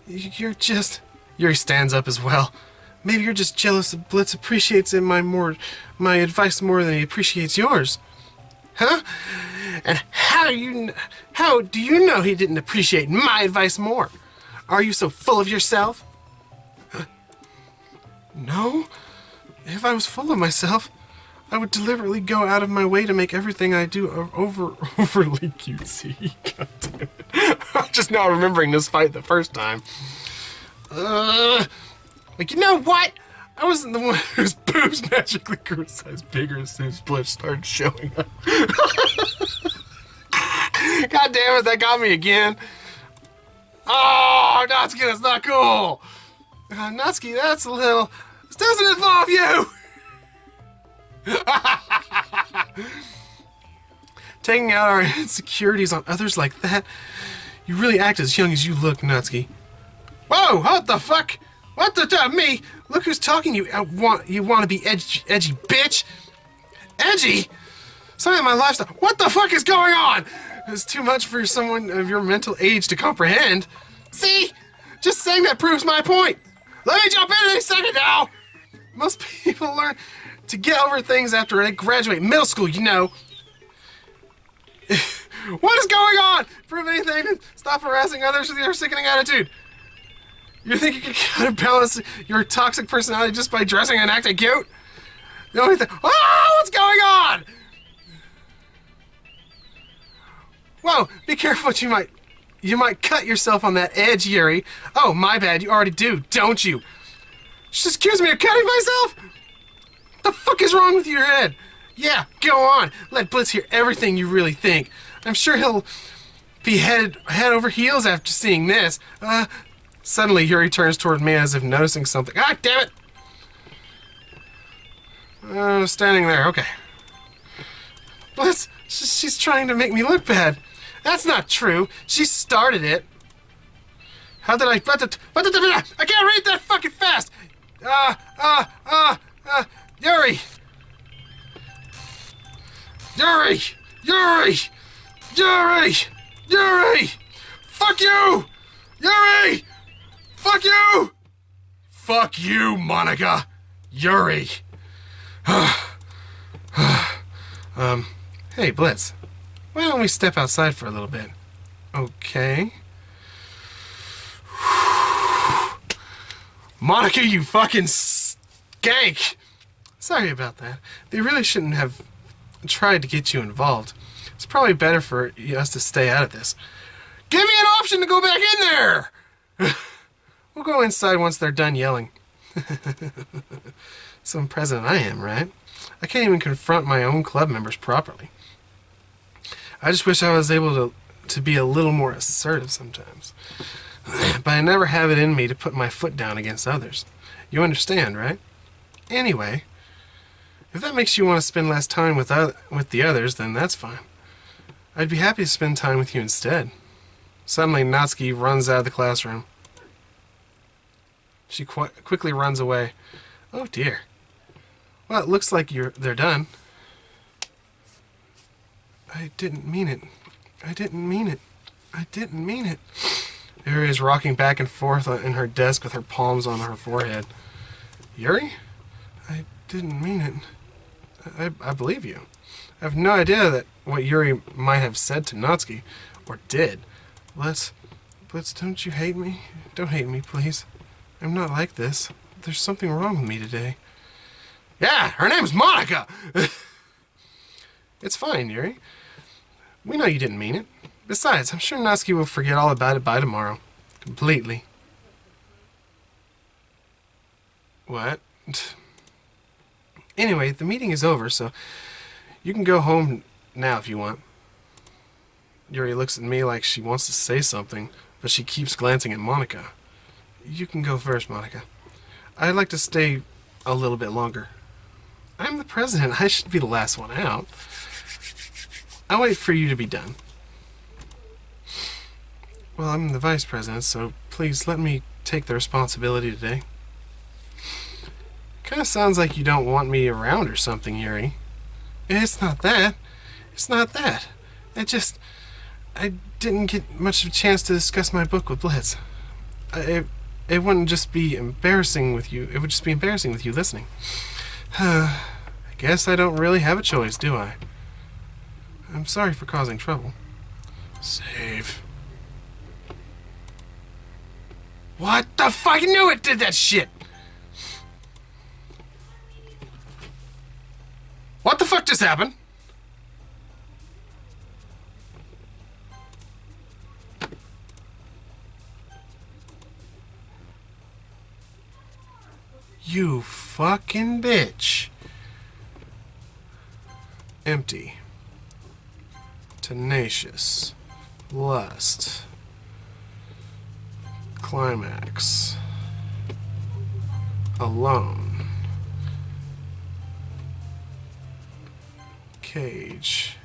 You're just... Yuri stands up as well. Maybe you're just jealous that Blitz appreciates my advice more than he appreciates yours. Huh? And how do you know he didn't appreciate my advice more? Are you so full of yourself? No. If I was full of myself, I would deliberately go out of my way to make everything I do overly cutesy. God damn it. I'm just now remembering this fight the first time. Like, you know what? I wasn't the one whose boobs magically grew a size bigger as soon as Blitz started showing up. God damn it, that got me again. Oh, Natsuki, that's not cool. Natsuki, that's a little... This doesn't involve you! Taking out our insecurities on others like that? You really act as young as you look, Natsuki. Whoa, what the fuck? What the me? Look who's talking. You want to be edgy bitch? Edgy? Something in my lifestyle. What the fuck is going on? It's too much for someone of your mental age to comprehend. See? Just saying that proves my point. Let me jump in any second now. Most people learn to get over things after they graduate middle school, you know. What is going on? Prove anything to stop harassing others with your sickening attitude. You think you can counterbalance your toxic personality just by dressing and acting cute? The only thing... Oh, what's going on? Whoa, be careful what you might cut yourself on that edge, Yuri. Oh, my bad, you already do, don't you? She just accused me of cutting myself? What the fuck is wrong with your head? Yeah, go on. Let Blitz hear everything you really think. I'm sure he'll be head over heels after seeing this. Suddenly, Yuri turns toward me as if noticing something. Ah, damn it! Standing there, okay. Blitz, she's trying to make me look bad. That's not true. She started it. How did I... I can't read that fucking fast! Yuri! Yuri! Yuri! Yuri! Yuri! Fuck you! Yuri! Fuck you! Fuck you, Monika! Yuri! Hey, Blitz. Why don't we step outside for a little bit? Okay. Monika, you fucking skank! Sorry about that. They really shouldn't have tried to get you involved. It's probably better for us to stay out of this. Give me an option to go back in there! We'll go inside once they're done yelling. Some president I am, right? I can't even confront my own club members properly. I just wish I was able to be a little more assertive sometimes. But I never have it in me to put my foot down against others. You understand, right? Anyway, if that makes you want to spend less time with the others, then that's fine. I'd be happy to spend time with you instead. Suddenly, Natsuki runs out of the classroom. She quickly runs away. Oh dear. Well, it looks like they're done. I didn't mean it. I didn't mean it. I didn't mean it. Yuri is rocking back and forth in her desk with her palms on her forehead. Yuri? I didn't mean it. I believe you. I have no idea what Yuri might have said to Natsuki, or did. Let's, don't you hate me? Don't hate me, please. I'm not like this. There's something wrong with me today. Yeah, her name's Monika! It's fine, Yuri. We know you didn't mean it. Besides, I'm sure Natsuki will forget all about it by tomorrow. Completely. What? Anyway, the meeting is over, so you can go home now if you want. Yuri looks at me like she wants to say something, but she keeps glancing at Monika. You can go first, Monika. I'd like to stay a little bit longer. I'm the president. I should be the last one out. I'll wait for you to be done. Well, I'm the vice president, so please let me take the responsibility today. Kind of sounds like you don't want me around or something, Yuri. It's not that. It's not that. I didn't get much of a chance to discuss my book with Blitz. It wouldn't just be embarrassing with you. It would just be embarrassing with you listening. I guess I don't really have a choice, do I? I'm sorry for causing trouble. Save. What the fuck? I knew it did that shit! What the fuck just happened? You fucking bitch. Empty. Tenacious. Lust. Climax. Alone. Cage.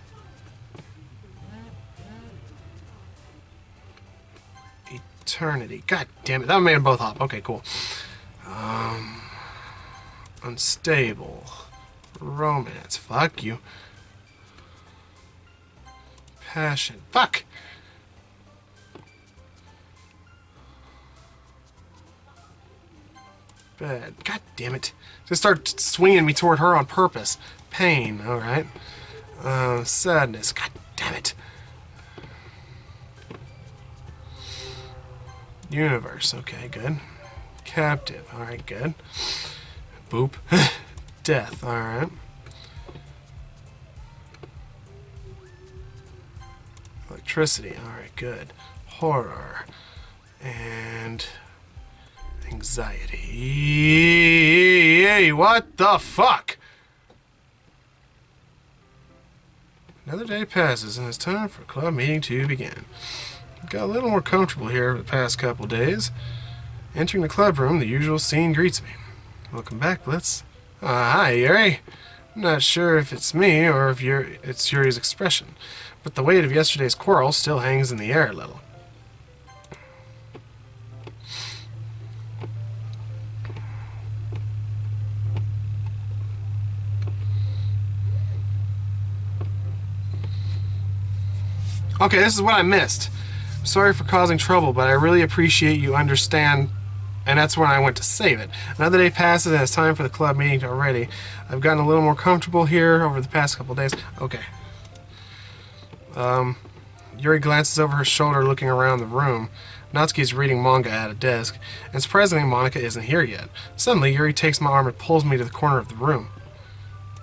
Eternity. God damn it. That made them both hop. Okay, cool. Unstable. Romance. Fuck you. Passion. Fuck! Bed. God damn it. Just start swinging me toward her on purpose. Pain. Alright. Sadness. God damn it. Universe. Okay, good. Captive. Alright, good. Boop. Death. Alright. Electricity. Alright, good. Horror. And anxiety. What the fuck? Another day passes and it's time for club meeting to begin. Got a little more comfortable here over the past couple days. Entering the club room, the usual scene greets me. Welcome back, Blitz. Hi, Yuri. I'm not sure if it's me or if it's Yuri's expression, but the weight of yesterday's quarrel still hangs in the air a little. Okay, this is what I missed. Sorry for causing trouble, but I really appreciate you understand, and that's when I went to save it. Another day passes and it's time for the club meeting already. I've gotten a little more comfortable here over the past couple days. Okay. Yuri glances over her shoulder looking around the room. Natsuki is reading manga at a desk, and surprisingly Monika isn't here yet. Suddenly, Yuri takes my arm and pulls me to the corner of the room.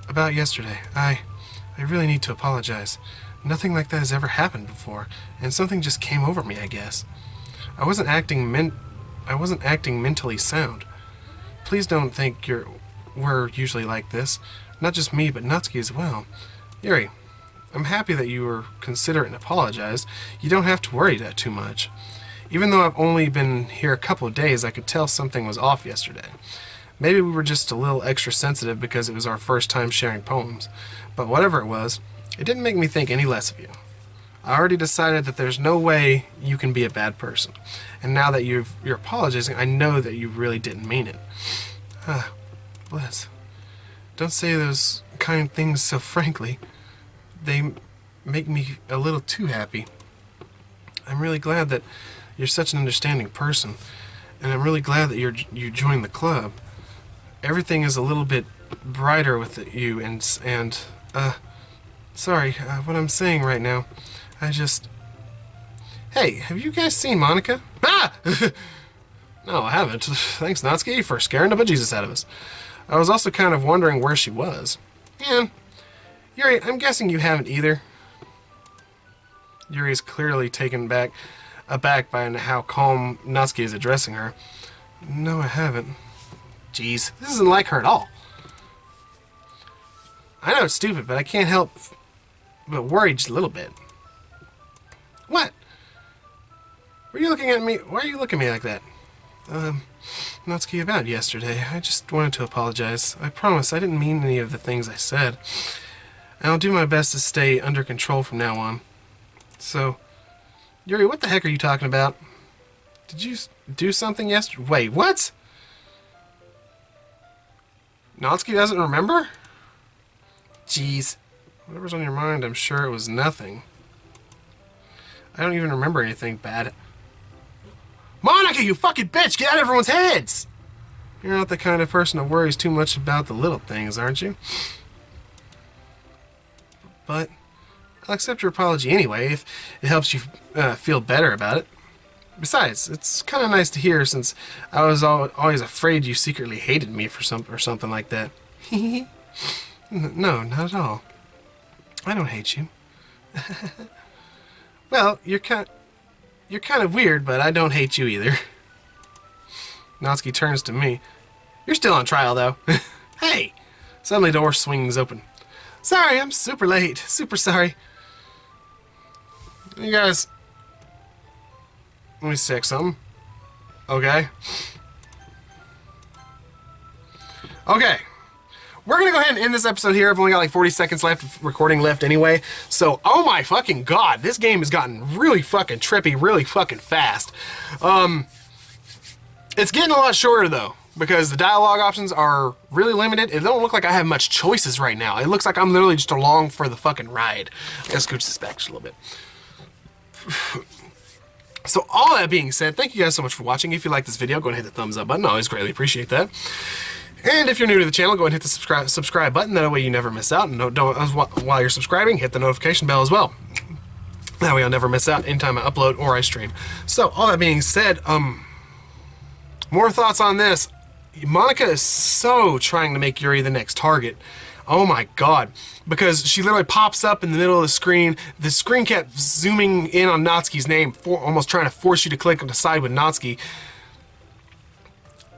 About yesterday, I I really need to apologize. Nothing like that has ever happened before, and something just came over me, I guess. I wasn't acting mentally sound. Please don't think we're usually like this. Not just me, but Natsuki as well. Yuri, I'm happy that you were considerate and apologized. You don't have to worry that too much. Even though I've only been here a couple of days, I could tell something was off yesterday. Maybe we were just a little extra sensitive because it was our first time sharing poems. But whatever it was, it didn't make me think any less of you. I already decided that there's no way you can be a bad person. And now that you're apologizing, I know that you really didn't mean it. Bless. Don't say those kind things so frankly. They make me a little too happy. I'm really glad that you're such an understanding person, and I'm really glad that you joined the club. Everything is a little bit brighter with you, and sorry, what I'm saying right now, Hey, have you guys seen Monika? Ah! No, I haven't. Thanks, Natsuki, for scaring the bejesus out of us. I was also kind of wondering where she was. Yeah. Yuri, I'm guessing you haven't either. Yuri is clearly taken aback by how calm Natsuki is addressing her. No, I haven't. Jeez, this isn't like her at all. I know it's stupid, but I can't help but worry just a little bit. What? Were you looking at me? Why are you looking at me like that? Natsuki, about yesterday. I just wanted to apologize. I promise I didn't mean any of the things I said. And I'll do my best to stay under control from now on. So, Yuri, what the heck are you talking about? Did you do something yesterday? Wait, what? Natsuki doesn't remember? Jeez. Whatever's on your mind, I'm sure it was nothing. I don't even remember anything bad. Monika, you fucking bitch! Get out of everyone's heads! You're not the kind of person that worries too much about the little things, aren't you? But I'll accept your apology anyway if it helps you feel better about it. Besides, it's kind of nice to hear since I was always afraid you secretly hated me or something like that. No, not at all. I don't hate you. Well, you're kind of weird, but I don't hate you either. Natsuki turns to me. You're still on trial, though. Hey! Suddenly the door swings open. Sorry, I'm super late. Super sorry. You guys... Let me check something. Okay. Okay. We're gonna go ahead and end this episode here. I've only got like 40 seconds left of recording left anyway. So, oh my fucking god, this game has gotten really fucking trippy, really fucking fast. It's getting a lot shorter though, because the dialogue options are really limited. It don't look like I have much choices right now. It looks like I'm literally just along for the fucking ride. I gotta scooch this back just a little bit. So all that being said, thank you guys so much for watching. If you like this video, go ahead and hit the thumbs up button. I always greatly appreciate that. And if you're new to the channel, go ahead and hit the subscribe button. That way you never miss out. And while you're subscribing, hit the notification bell as well. That way I'll never miss out anytime I upload or I stream. So all that being said, more thoughts on this. Monika is so trying to make Yuri the next target. Oh my god. Because she literally pops up in the middle of the screen. The screen kept zooming in on Natsuki's name, almost trying to force you to click on the side with Natsuki.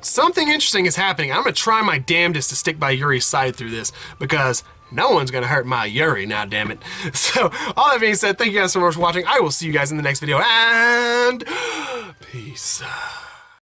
Something interesting is happening. I'm going to try my damnedest to stick by Yuri's side through this, because no one's going to hurt my Yuri now, damn it. So, all that being said, thank you guys so much for watching. I will see you guys in the next video, and peace.